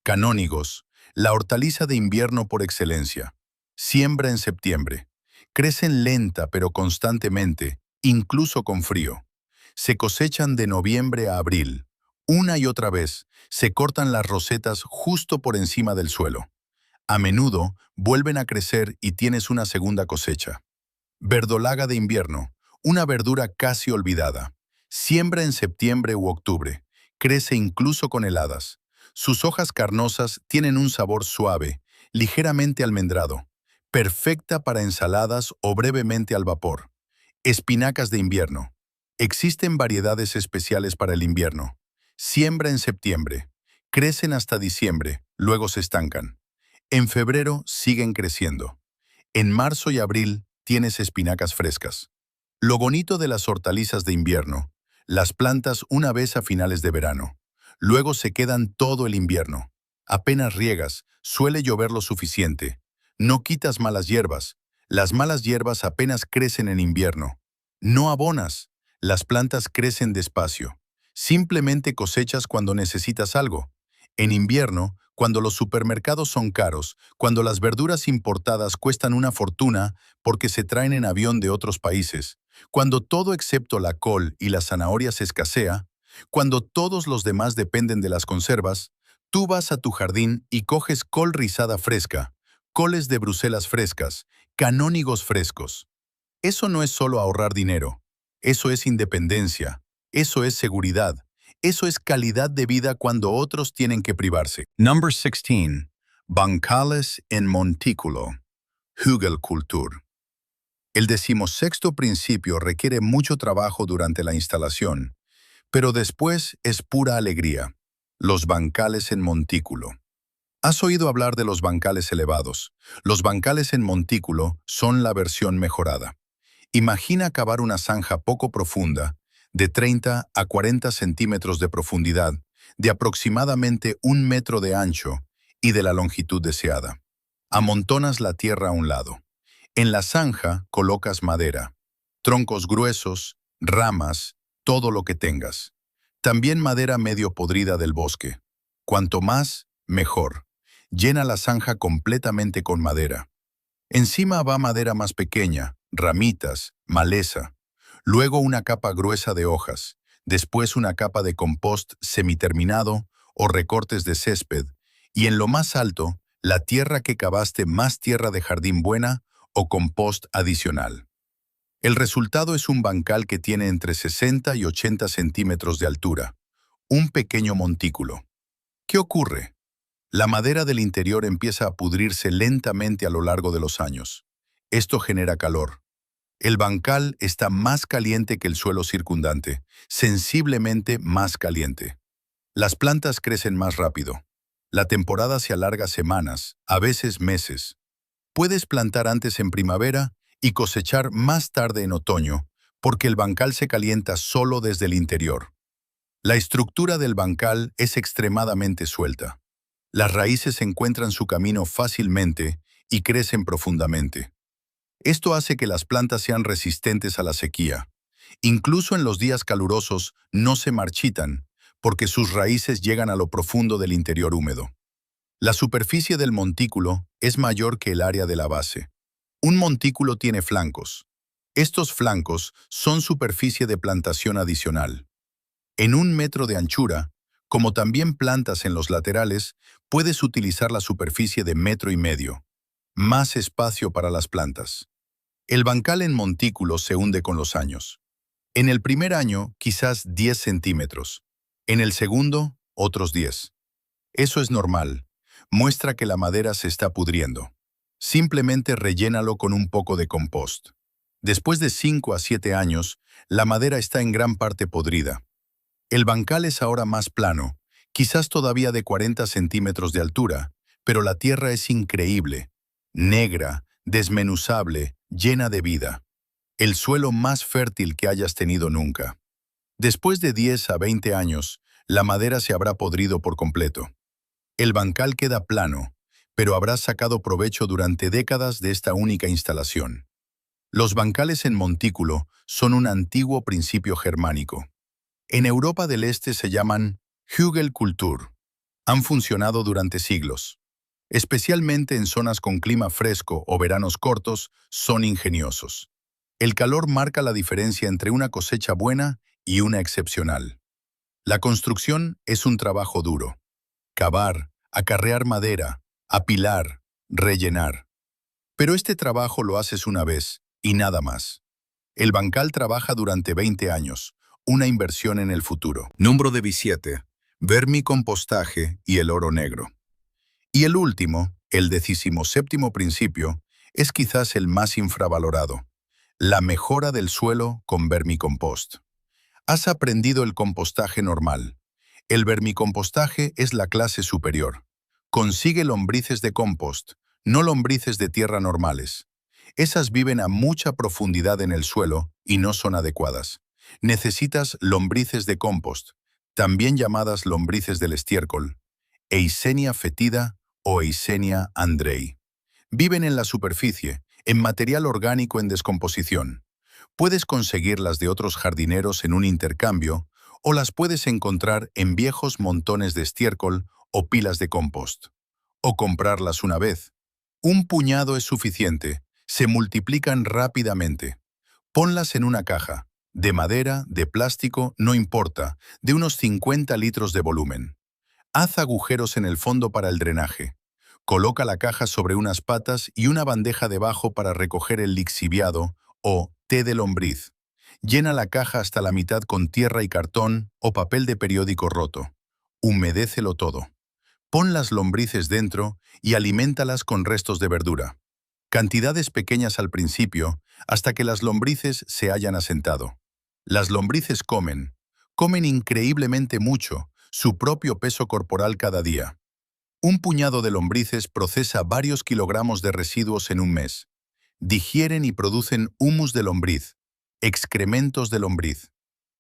Canónigos, la hortaliza de invierno por excelencia. Siembra en septiembre. Crecen lenta pero constantemente, incluso con frío. Se cosechan de noviembre a abril. Una y otra vez, se cortan las rosetas justo por encima del suelo. A menudo, vuelven a crecer y tienes una segunda cosecha. Verdolaga de invierno, una verdura casi olvidada. Siembra en septiembre u octubre. Crece incluso con heladas. Sus hojas carnosas tienen un sabor suave, ligeramente almendrado. Perfecta para ensaladas o brevemente al vapor. Espinacas de invierno. Existen variedades especiales para el invierno. Siembra en septiembre. Crecen hasta diciembre, luego se estancan. En febrero siguen creciendo. En marzo y abril tienes espinacas frescas. Lo bonito de las hortalizas de invierno, las plantas una vez a finales de verano. Luego se quedan todo el invierno. Apenas riegas, suele llover lo suficiente. No quitas malas hierbas. Las malas hierbas apenas crecen en invierno. No abonas. Las plantas crecen despacio. Simplemente cosechas cuando necesitas algo. En invierno, cuando los supermercados son caros, cuando las verduras importadas cuestan una fortuna porque se traen en avión de otros países, cuando todo excepto la col y las zanahorias escasea, cuando todos los demás dependen de las conservas, tú vas a tu jardín y coges col rizada fresca, coles de Bruselas frescas, canónigos frescos. Eso no es solo ahorrar dinero, eso es independencia, eso es seguridad, eso es calidad de vida cuando otros tienen que privarse. Number 16. Bancales en montículo. Hügelkultur. El 16º principio requiere mucho trabajo durante la instalación, pero después es pura alegría. Los bancales en montículo. ¿Has oído hablar de los bancales elevados? Los bancales en montículo son la versión mejorada. Imagina cavar una zanja poco profunda, de 30 a 40 centímetros de profundidad, de aproximadamente 1 metro de ancho y de la longitud deseada. Amontonas la tierra a un lado. En la zanja colocas madera, troncos gruesos, ramas, todo lo que tengas. También madera medio podrida del bosque. Cuanto más, mejor. Llena la zanja completamente con madera. Encima va madera más pequeña, ramitas, maleza. Luego una capa gruesa de hojas. Después una capa de compost semiterminado o recortes de césped. Y en lo más alto, la tierra que cavaste más tierra de jardín buena o compost adicional. El resultado es un bancal que tiene entre 60 y 80 centímetros de altura. Un pequeño montículo. ¿Qué ocurre? La madera del interior empieza a pudrirse lentamente a lo largo de los años. Esto genera calor. El bancal está más caliente que el suelo circundante, sensiblemente más caliente. Las plantas crecen más rápido. La temporada se alarga semanas, a veces meses. Puedes plantar antes en primavera y cosechar más tarde en otoño, porque el bancal se calienta solo desde el interior. La estructura del bancal es extremadamente suelta. Las raíces encuentran su camino fácilmente y crecen profundamente. Esto hace que las plantas sean resistentes a la sequía. Incluso en los días calurosos no se marchitan, porque sus raíces llegan a lo profundo del interior húmedo. La superficie del montículo es mayor que el área de la base. Un montículo tiene flancos. Estos flancos son superficie de plantación adicional. En 1 metro de anchura, como también plantas en los laterales, puedes utilizar la superficie de 1,5 metros. Más espacio para las plantas. El bancal en montículo se hunde con los años. En el primer año, quizás 10 centímetros. En el segundo, otros 10. Eso es normal. Muestra que la madera se está pudriendo. Simplemente rellénalo con un poco de compost. Después de 5 a 7 años, la madera está en gran parte podrida. El bancal es ahora más plano, quizás todavía de 40 centímetros de altura, pero la tierra es increíble, negra, desmenuzable, llena de vida. El suelo más fértil que hayas tenido nunca. Después de 10 a 20 años, la madera se habrá podrido por completo. El bancal queda plano, pero habrás sacado provecho durante décadas de esta única instalación. Los bancales en montículo son un antiguo principio germánico. En Europa del Este se llaman Hügelkultur. Han funcionado durante siglos. Especialmente en zonas con clima fresco o veranos cortos, son ingeniosos. El calor marca la diferencia entre una cosecha buena y una excepcional. La construcción es un trabajo duro. Cavar, acarrear madera, apilar, rellenar. Pero este trabajo lo haces una vez y nada más. El bancal trabaja durante 20 años, una inversión en el futuro. Número de 7. Vermicompostaje y el oro negro. Y el último, el 17º principio, es quizás el más infravalorado. La mejora del suelo con vermicompost. Has aprendido el compostaje normal. El vermicompostaje es la clase superior. Consigue lombrices de compost, no lombrices de tierra normales. Esas viven a mucha profundidad en el suelo y no son adecuadas. Necesitas lombrices de compost, también llamadas lombrices del estiércol, Eisenia fetida o Eisenia andrei. Viven en la superficie, en material orgánico en descomposición. Puedes conseguirlas de otros jardineros en un intercambio o las puedes encontrar en viejos montones de estiércol o pilas de compost. O comprarlas una vez. Un puñado es suficiente, se multiplican rápidamente. Ponlas en una caja, de madera, de plástico, no importa, de unos 50 litros de volumen. Haz agujeros en el fondo para el drenaje. Coloca la caja sobre unas patas y una bandeja debajo para recoger el lixiviado o té de lombriz. Llena la caja hasta la mitad con tierra y cartón o papel de periódico roto. Humedécelo todo. Pon las lombrices dentro y aliméntalas con restos de verdura. Cantidades pequeñas al principio, hasta que las lombrices se hayan asentado. Las lombrices comen increíblemente mucho, su propio peso corporal cada día. Un puñado de lombrices procesa varios kilogramos de residuos en un mes. Digieren y producen humus de lombriz, excrementos de lombriz.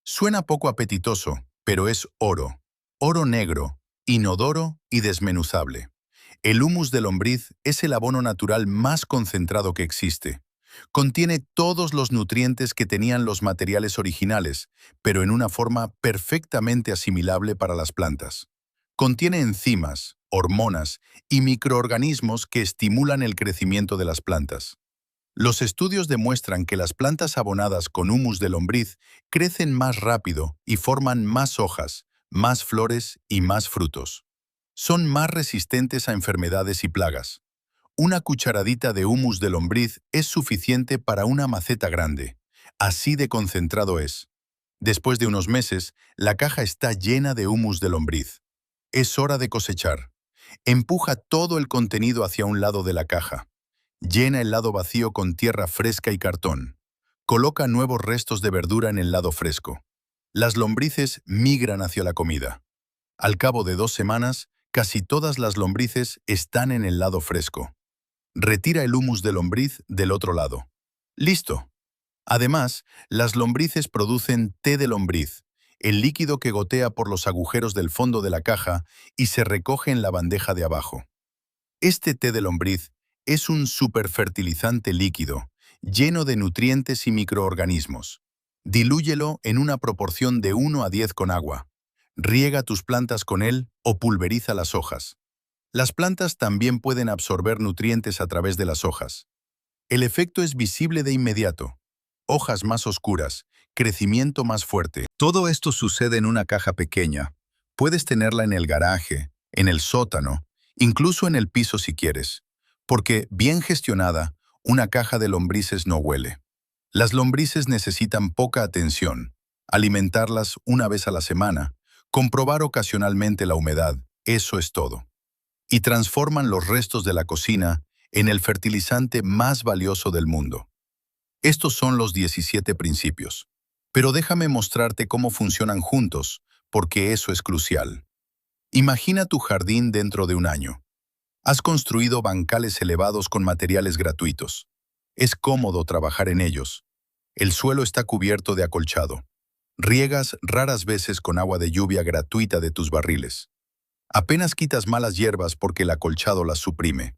Suena poco apetitoso, pero es oro. Oro negro, inodoro y desmenuzable. El humus de lombriz es el abono natural más concentrado que existe. Contiene todos los nutrientes que tenían los materiales originales, pero en una forma perfectamente asimilable para las plantas. Contiene enzimas, hormonas y microorganismos que estimulan el crecimiento de las plantas. Los estudios demuestran que las plantas abonadas con humus de lombriz crecen más rápido y forman más hojas, más flores y más frutos. Son más resistentes a enfermedades y plagas. Una cucharadita de humus de lombriz es suficiente para una maceta grande. Así de concentrado es. Después de unos meses, la caja está llena de humus de lombriz. Es hora de cosechar. Empuja todo el contenido hacia un lado de la caja. Llena el lado vacío con tierra fresca y cartón. Coloca nuevos restos de verdura en el lado fresco. Las lombrices migran hacia la comida. Al cabo de 2 semanas, casi todas las lombrices están en el lado fresco. Retira el humus de lombriz del otro lado. ¡Listo! Además, las lombrices producen té de lombriz, el líquido que gotea por los agujeros del fondo de la caja y se recoge en la bandeja de abajo. Este té de lombriz es un superfertilizante líquido, lleno de nutrientes y microorganismos. Dilúyelo en una proporción de 1 a 10 con agua. Riega tus plantas con él o pulveriza las hojas. Las plantas también pueden absorber nutrientes a través de las hojas. El efecto es visible de inmediato. Hojas más oscuras, crecimiento más fuerte. Todo esto sucede en una caja pequeña. Puedes tenerla en el garaje, en el sótano, incluso en el piso si quieres. Porque, bien gestionada, una caja de lombrices no huele. Las lombrices necesitan poca atención. Alimentarlas una vez a la semana, comprobar ocasionalmente la humedad, eso es todo. Y transforman los restos de la cocina en el fertilizante más valioso del mundo. Estos son los 17 principios. Pero déjame mostrarte cómo funcionan juntos, porque eso es crucial. Imagina tu jardín dentro de un año. Has construido bancales elevados con materiales gratuitos. Es cómodo trabajar en ellos. El suelo está cubierto de acolchado. Riegas raras veces con agua de lluvia gratuita de tus barriles. Apenas quitas malas hierbas porque el acolchado las suprime.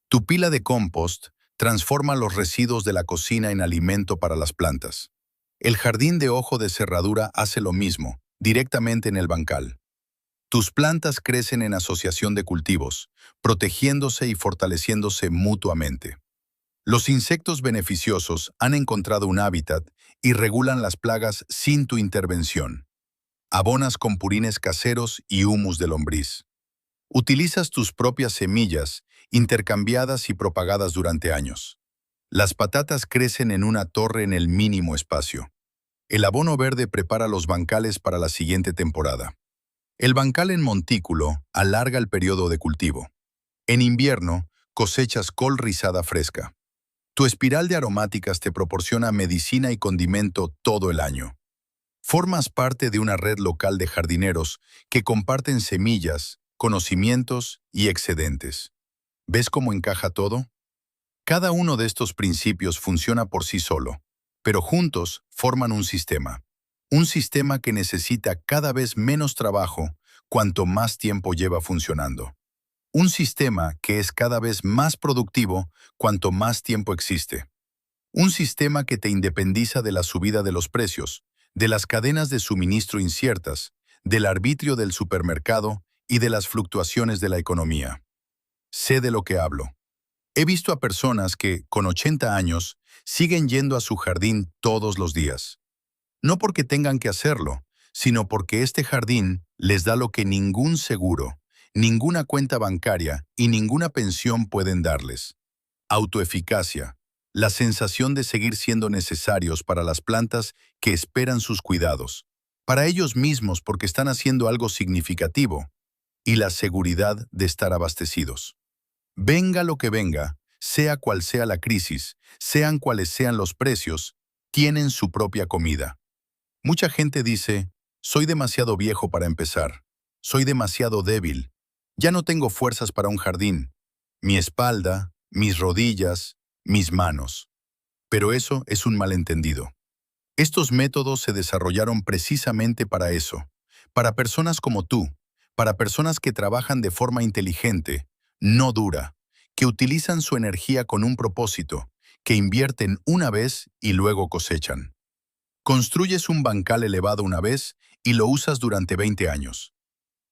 Tu pila de compost transforma los residuos de la cocina en alimento para las plantas. El jardín de ojo de cerradura hace lo mismo, directamente en el bancal. Tus plantas crecen en asociación de cultivos, protegiéndose y fortaleciéndose mutuamente. Los insectos beneficiosos han encontrado un hábitat y regulan las plagas sin tu intervención. Abonas con purines caseros y humus de lombriz. Utilizas tus propias semillas, intercambiadas y propagadas durante años. Las patatas crecen en una torre en el mínimo espacio. El abono verde prepara los bancales para la siguiente temporada. El bancal en montículo alarga el periodo de cultivo. En invierno, cosechas col rizada fresca. Tu espiral de aromáticas te proporciona medicina y condimento todo el año. Formas parte de una red local de jardineros que comparten semillas, conocimientos y excedentes. ¿Ves cómo encaja todo? Cada uno de estos principios funciona por sí solo, pero juntos forman un sistema. Un sistema que necesita cada vez menos trabajo cuanto más tiempo lleva funcionando. Un sistema que es cada vez más productivo cuanto más tiempo existe. Un sistema que te independiza de la subida de los precios, de las cadenas de suministro inciertas, del arbitrio del supermercado y de las fluctuaciones de la economía. Sé de lo que hablo. He visto a personas que, con 80 años, siguen yendo a su jardín todos los días. No porque tengan que hacerlo, sino porque este jardín les da lo que ningún seguro, ninguna cuenta bancaria y ninguna pensión pueden darles. Autoeficacia, la sensación de seguir siendo necesarios para las plantas que esperan sus cuidados, para ellos mismos porque están haciendo algo significativo, y la seguridad de estar abastecidos. Venga lo que venga, sea cual sea la crisis, sean cuales sean los precios, tienen su propia comida. Mucha gente dice, soy demasiado viejo para empezar, soy demasiado débil, ya no tengo fuerzas para un jardín, mi espalda, mis rodillas, mis manos. Pero eso es un malentendido. Estos métodos se desarrollaron precisamente para eso, para personas como tú, para personas que trabajan de forma inteligente, no dura, que utilizan su energía con un propósito, que invierten una vez y luego cosechan. Construyes un bancal elevado una vez y lo usas durante 20 años.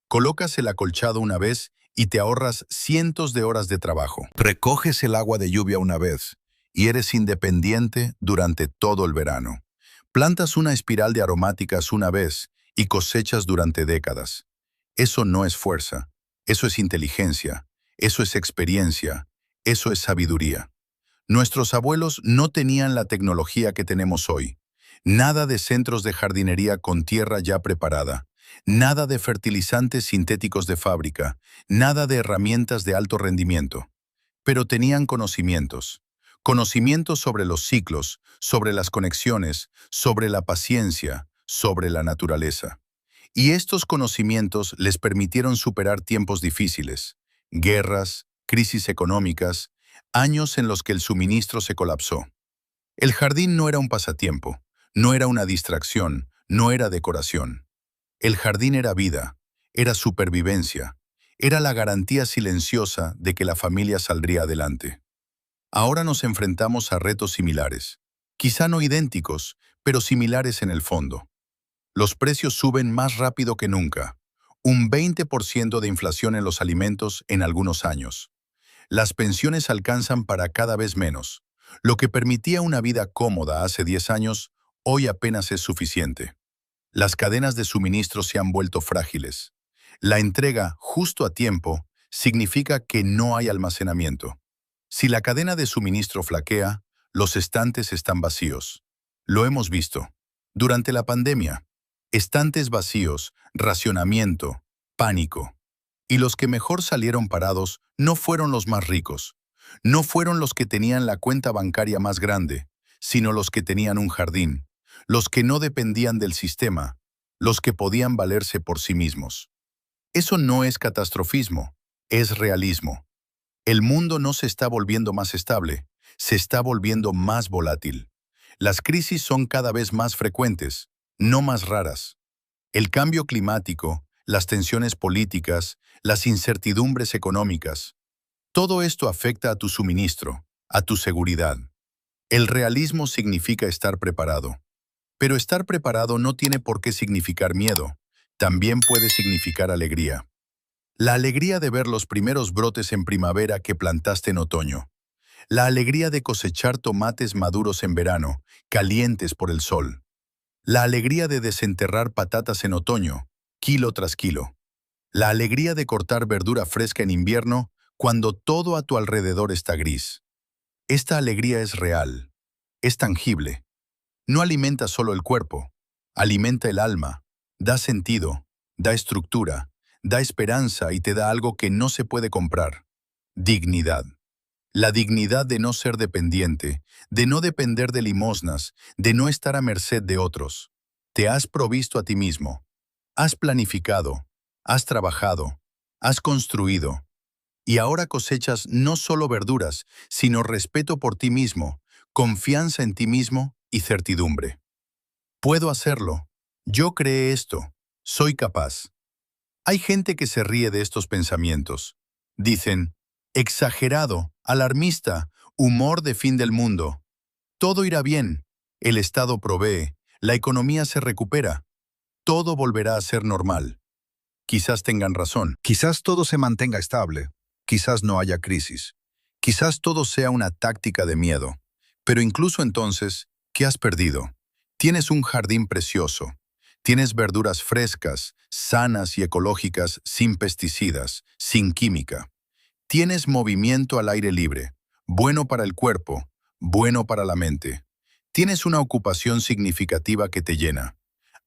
Colocas el acolchado una vez y te ahorras cientos de horas de trabajo. Recoges el agua de lluvia una vez y eres independiente durante todo el verano. Plantas una espiral de aromáticas una vez y cosechas durante décadas. Eso no es fuerza, eso es inteligencia, eso es experiencia, eso es sabiduría. Nuestros abuelos no tenían la tecnología que tenemos hoy. Nada de centros de jardinería con tierra ya preparada, nada de fertilizantes sintéticos de fábrica, nada de herramientas de alto rendimiento. Pero tenían conocimientos. Conocimientos sobre los ciclos, sobre las conexiones, sobre la paciencia, sobre la naturaleza. Y estos conocimientos les permitieron superar tiempos difíciles, guerras, crisis económicas, años en los que el suministro se colapsó. El jardín no era un pasatiempo, no era una distracción, no era decoración. El jardín era vida, era supervivencia, era la garantía silenciosa de que la familia saldría adelante. Ahora nos enfrentamos a retos similares, quizá no idénticos, pero similares en el fondo. Los precios suben más rápido que nunca, un 20% de inflación en los alimentos en algunos años. Las pensiones alcanzan para cada vez menos. Lo que permitía una vida cómoda hace 10 años, hoy apenas es suficiente. Las cadenas de suministro se han vuelto frágiles. La entrega justo a tiempo significa que no hay almacenamiento. Si la cadena de suministro flaquea, los estantes están vacíos. Lo hemos visto. Durante la pandemia, estantes vacíos, racionamiento, pánico. Y los que mejor salieron parados no fueron los más ricos. No fueron los que tenían la cuenta bancaria más grande, sino los que tenían un jardín, los que no dependían del sistema, los que podían valerse por sí mismos. Eso no es catastrofismo, es realismo. El mundo no se está volviendo más estable, se está volviendo más volátil. Las crisis son cada vez más frecuentes, no más raras. El cambio climático, las tensiones políticas, las incertidumbres económicas, todo esto afecta a tu suministro, a tu seguridad. El realismo significa estar preparado. Pero estar preparado no tiene por qué significar miedo, también puede significar alegría. La alegría de ver los primeros brotes en primavera que plantaste en otoño. La alegría de cosechar tomates maduros en verano, calientes por el sol. La alegría de desenterrar patatas en otoño, kilo tras kilo. La alegría de cortar verdura fresca en invierno cuando todo a tu alrededor está gris. Esta alegría es real, es tangible. No alimenta solo el cuerpo, alimenta el alma, da sentido, da estructura, da esperanza y te da algo que no se puede comprar: dignidad. La dignidad de no ser dependiente, de no depender de limosnas, de no estar a merced de otros. Te has provisto a ti mismo, has planificado, has trabajado, has construido, y ahora cosechas no solo verduras, sino respeto por ti mismo, confianza en ti mismo y certidumbre. Puedo hacerlo. Yo creé esto. Soy capaz. Hay gente que se ríe de estos pensamientos. Dicen: exagerado, alarmista, humor de fin del mundo. Todo irá bien. El Estado provee. La economía se recupera. Todo volverá a ser normal. Quizás tengan razón. Quizás todo se mantenga estable. Quizás no haya crisis. Quizás todo sea una táctica de miedo. Pero incluso entonces, ¿qué has perdido? Tienes un jardín precioso. Tienes verduras frescas, sanas y ecológicas, sin pesticidas, sin química. Tienes movimiento al aire libre, bueno para el cuerpo, bueno para la mente. Tienes una ocupación significativa que te llena.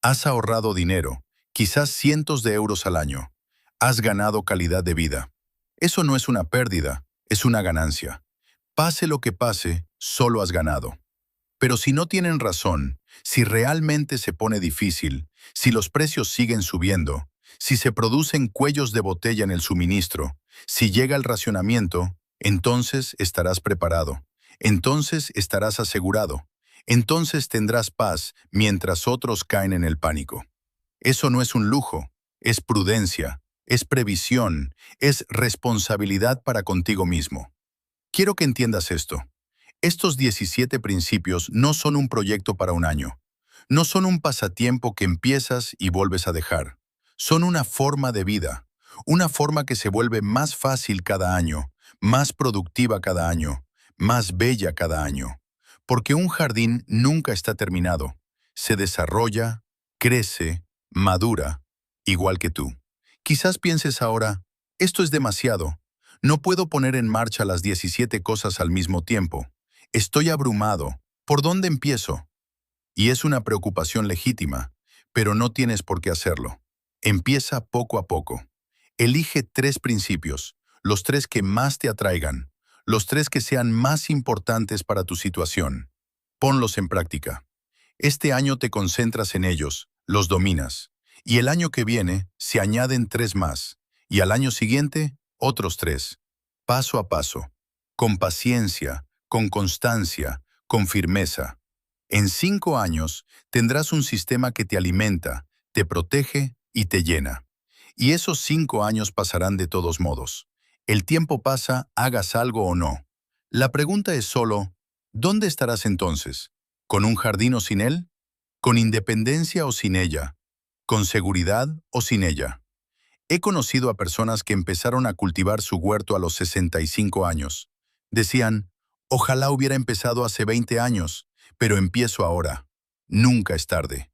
Has ahorrado dinero, quizás cientos de euros al año. Has ganado calidad de vida. Eso no es una pérdida, es una ganancia. Pase lo que pase, solo has ganado. Pero si no tienen razón, si realmente se pone difícil, si los precios siguen subiendo, si se producen cuellos de botella en el suministro, si llega el racionamiento, entonces estarás preparado, entonces estarás asegurado, entonces tendrás paz mientras otros caen en el pánico. Eso no es un lujo, es prudencia, es previsión, es responsabilidad para contigo mismo. Quiero que entiendas esto. Estos 17 principios no son un proyecto para un año. No son un pasatiempo que empiezas y vuelves a dejar. Son una forma de vida. Una forma que se vuelve más fácil cada año, más productiva cada año, más bella cada año. Porque un jardín nunca está terminado. Se desarrolla, crece, madura, igual que tú. Quizás pienses ahora: esto es demasiado. No puedo poner en marcha las 17 cosas al mismo tiempo. Estoy abrumado. ¿Por dónde empiezo? Y es una preocupación legítima, pero no tienes por qué hacerlo. Empieza poco a poco. Elige 3 principios, los 3 que más te atraigan, los 3 que sean más importantes para tu situación. Ponlos en práctica. Este año te concentras en ellos, los dominas, y el año que viene se añaden 3 más, y al año siguiente otros 3. Paso a paso, con paciencia, con constancia, con firmeza. En 5 años tendrás un sistema que te alimenta, te protege y te llena. Y esos 5 años pasarán de todos modos. El tiempo pasa, hagas algo o no. La pregunta es solo: ¿dónde estarás entonces? ¿Con un jardín o sin él? ¿Con independencia o sin ella? ¿Con seguridad o sin ella? He conocido a personas que empezaron a cultivar su huerto a los 65 años. Decían: ojalá hubiera empezado hace 20 años, pero empiezo ahora. Nunca es tarde.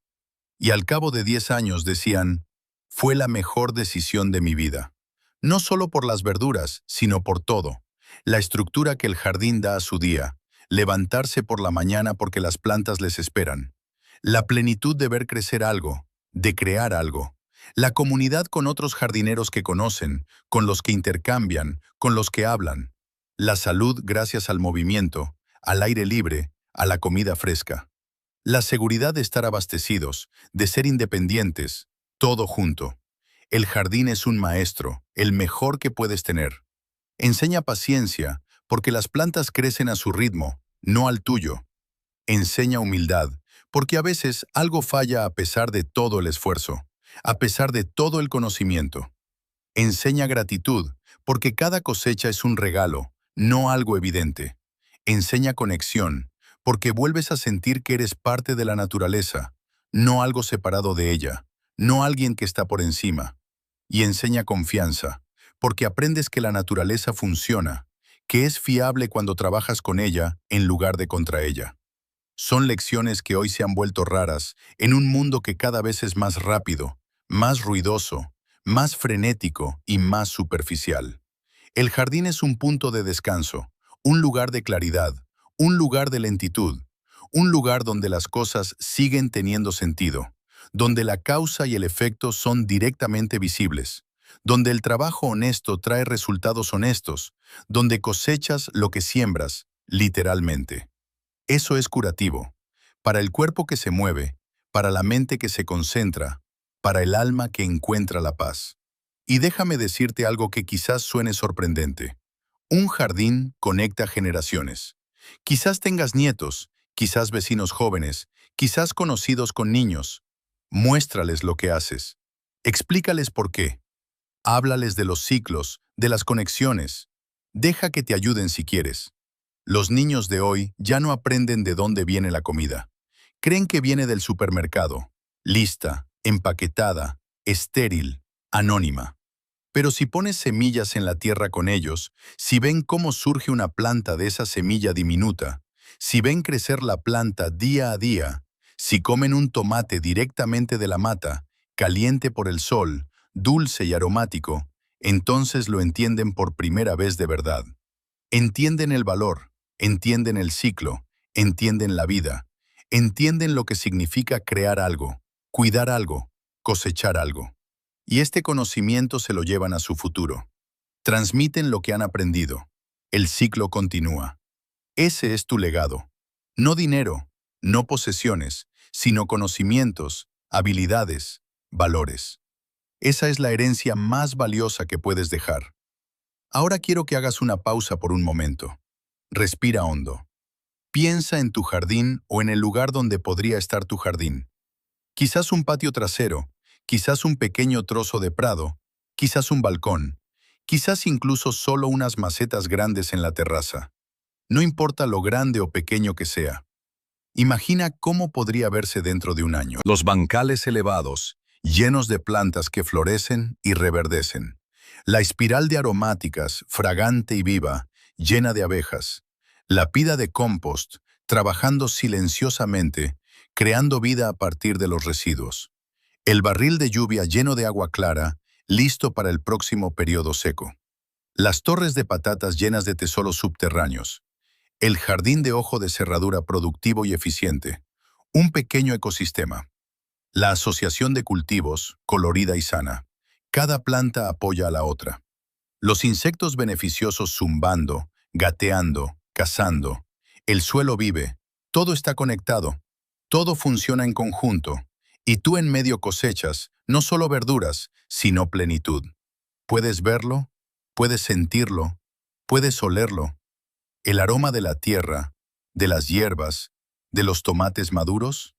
Y al cabo de 10 años decían: fue la mejor decisión de mi vida. No solo por las verduras, sino por todo. La estructura que el jardín da a su día. Levantarse por la mañana porque las plantas les esperan. La plenitud de ver crecer algo, de crear algo. La comunidad con otros jardineros que conocen, con los que intercambian, con los que hablan. La salud gracias al movimiento, al aire libre, a la comida fresca. La seguridad de estar abastecidos, de ser independientes, todo junto. El jardín es un maestro, el mejor que puedes tener. Enseña paciencia, porque las plantas crecen a su ritmo, no al tuyo. Enseña humildad, porque a veces algo falla a pesar de todo el esfuerzo, a pesar de todo el conocimiento. Enseña gratitud, porque cada cosecha es un regalo, no algo evidente. Enseña conexión, porque vuelves a sentir que eres parte de la naturaleza, no algo separado de ella, no alguien que está por encima. Y enseña confianza, porque aprendes que la naturaleza funciona, que es fiable cuando trabajas con ella en lugar de contra ella. Son lecciones que hoy se han vuelto raras en un mundo que cada vez es más rápido, más ruidoso, más frenético y más superficial. El jardín es un punto de descanso, un lugar de claridad, un lugar de lentitud, un lugar donde las cosas siguen teniendo sentido, donde la causa y el efecto son directamente visibles, donde el trabajo honesto trae resultados honestos, donde cosechas lo que siembras, literalmente. Eso es curativo, para el cuerpo que se mueve, para la mente que se concentra, para el alma que encuentra la paz. Y déjame decirte algo que quizás suene sorprendente. Un jardín conecta generaciones. Quizás tengas nietos, quizás vecinos jóvenes, quizás conocidos con niños. Muéstrales lo que haces. Explícales por qué. Háblales de los ciclos, de las conexiones. Deja que te ayuden si quieres. Los niños de hoy ya no aprenden de dónde viene la comida. Creen que viene del supermercado, lista, empaquetada, estéril, anónima. Pero si pones semillas en la tierra con ellos, si ven cómo surge una planta de esa semilla diminuta, si ven crecer la planta día a día, si comen un tomate directamente de la mata, caliente por el sol, dulce y aromático, entonces lo entienden por primera vez de verdad. Entienden el valor, entienden el ciclo, entienden la vida, entienden lo que significa crear algo, cuidar algo, cosechar algo. Y este conocimiento se lo llevan a su futuro. Transmiten lo que han aprendido. El ciclo continúa. Ese es tu legado. No dinero, no posesiones, sino conocimientos, habilidades, valores. Esa es la herencia más valiosa que puedes dejar. Ahora quiero que hagas una pausa por un momento. Respira hondo. Piensa en tu jardín o en el lugar donde podría estar tu jardín. Quizás un patio trasero, quizás un pequeño trozo de prado, quizás un balcón, quizás incluso solo unas macetas grandes en la terraza. No importa lo grande o pequeño que sea. Imagina cómo podría verse dentro de un año. Los bancales elevados, llenos de plantas que florecen y reverdecen. La espiral de aromáticas, fragante y viva, llena de abejas. La pila de compost, trabajando silenciosamente, creando vida a partir de los residuos. El barril de lluvia lleno de agua clara, listo para el próximo periodo seco. Las torres de patatas llenas de tesoros subterráneos. El jardín de ojo de cerradura productivo y eficiente. Un pequeño ecosistema. La asociación de cultivos, colorida y sana. Cada planta apoya a la otra. Los insectos beneficiosos zumbando, gateando, cazando. El suelo vive. Todo está conectado. Todo funciona en conjunto. Y tú en medio cosechas, no solo verduras, sino plenitud. ¿Puedes verlo? ¿Puedes sentirlo? ¿Puedes olerlo? El aroma de la tierra, de las hierbas, de los tomates maduros.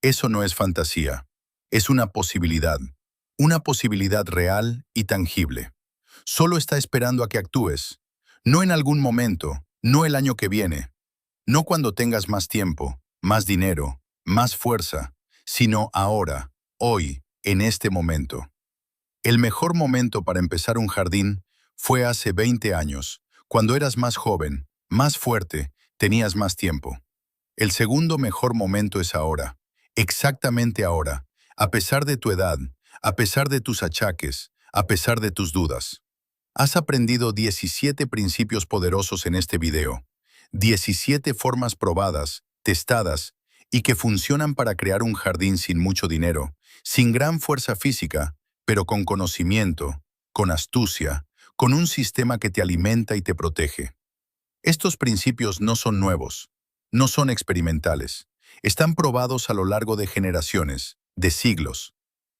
Eso no es fantasía. Es una posibilidad real y tangible. Solo está esperando a que actúes. No en algún momento, no el año que viene, no cuando tengas más tiempo, más dinero, más fuerza, sino ahora, hoy, en este momento. El mejor momento para empezar un jardín fue hace 20 años, cuando eras más joven, más fuerte, tenías más tiempo. El segundo mejor momento es ahora, exactamente ahora, a pesar de tu edad, a pesar de tus achaques, a pesar de tus dudas. Has aprendido 17 principios poderosos en este video, 17 formas probadas, testadas, y que funcionan para crear un jardín sin mucho dinero, sin gran fuerza física, pero con conocimiento, con astucia, con un sistema que te alimenta y te protege. Estos principios no son nuevos, no son experimentales, están probados a lo largo de generaciones, de siglos.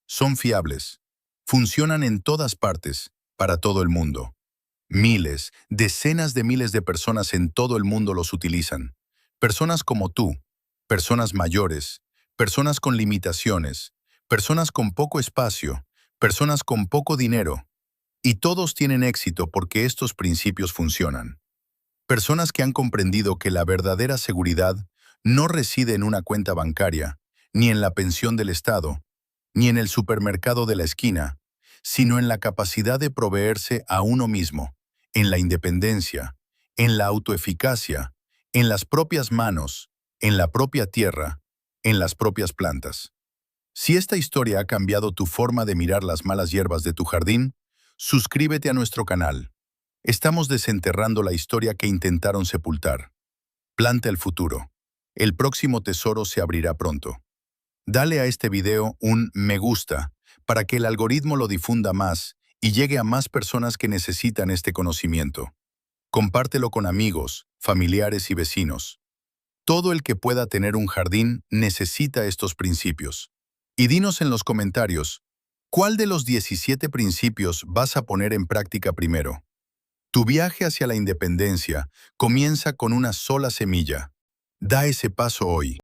Son fiables, funcionan en todas partes, para todo el mundo. Miles, decenas de miles de personas en todo el mundo los utilizan. Personas como tú, personas mayores, personas con limitaciones, personas con poco espacio, personas con poco dinero. Y todos tienen éxito porque estos principios funcionan. Personas que han comprendido que la verdadera seguridad no reside en una cuenta bancaria, ni en la pensión del Estado, ni en el supermercado de la esquina, sino en la capacidad de proveerse a uno mismo, en la independencia, en la autoeficacia, en las propias manos, en la propia tierra, en las propias plantas. Si esta historia ha cambiado tu forma de mirar las malas hierbas de tu jardín, suscríbete a nuestro canal. Estamos desenterrando la historia que intentaron sepultar. Planta el futuro. El próximo tesoro se abrirá pronto. Dale a este video un me gusta para que el algoritmo lo difunda más y llegue a más personas que necesitan este conocimiento. Compártelo con amigos, familiares y vecinos. Todo el que pueda tener un jardín necesita estos principios. Y dinos en los comentarios, ¿cuál de los 17 principios vas a poner en práctica primero? Tu viaje hacia la independencia comienza con una sola semilla. Da ese paso hoy.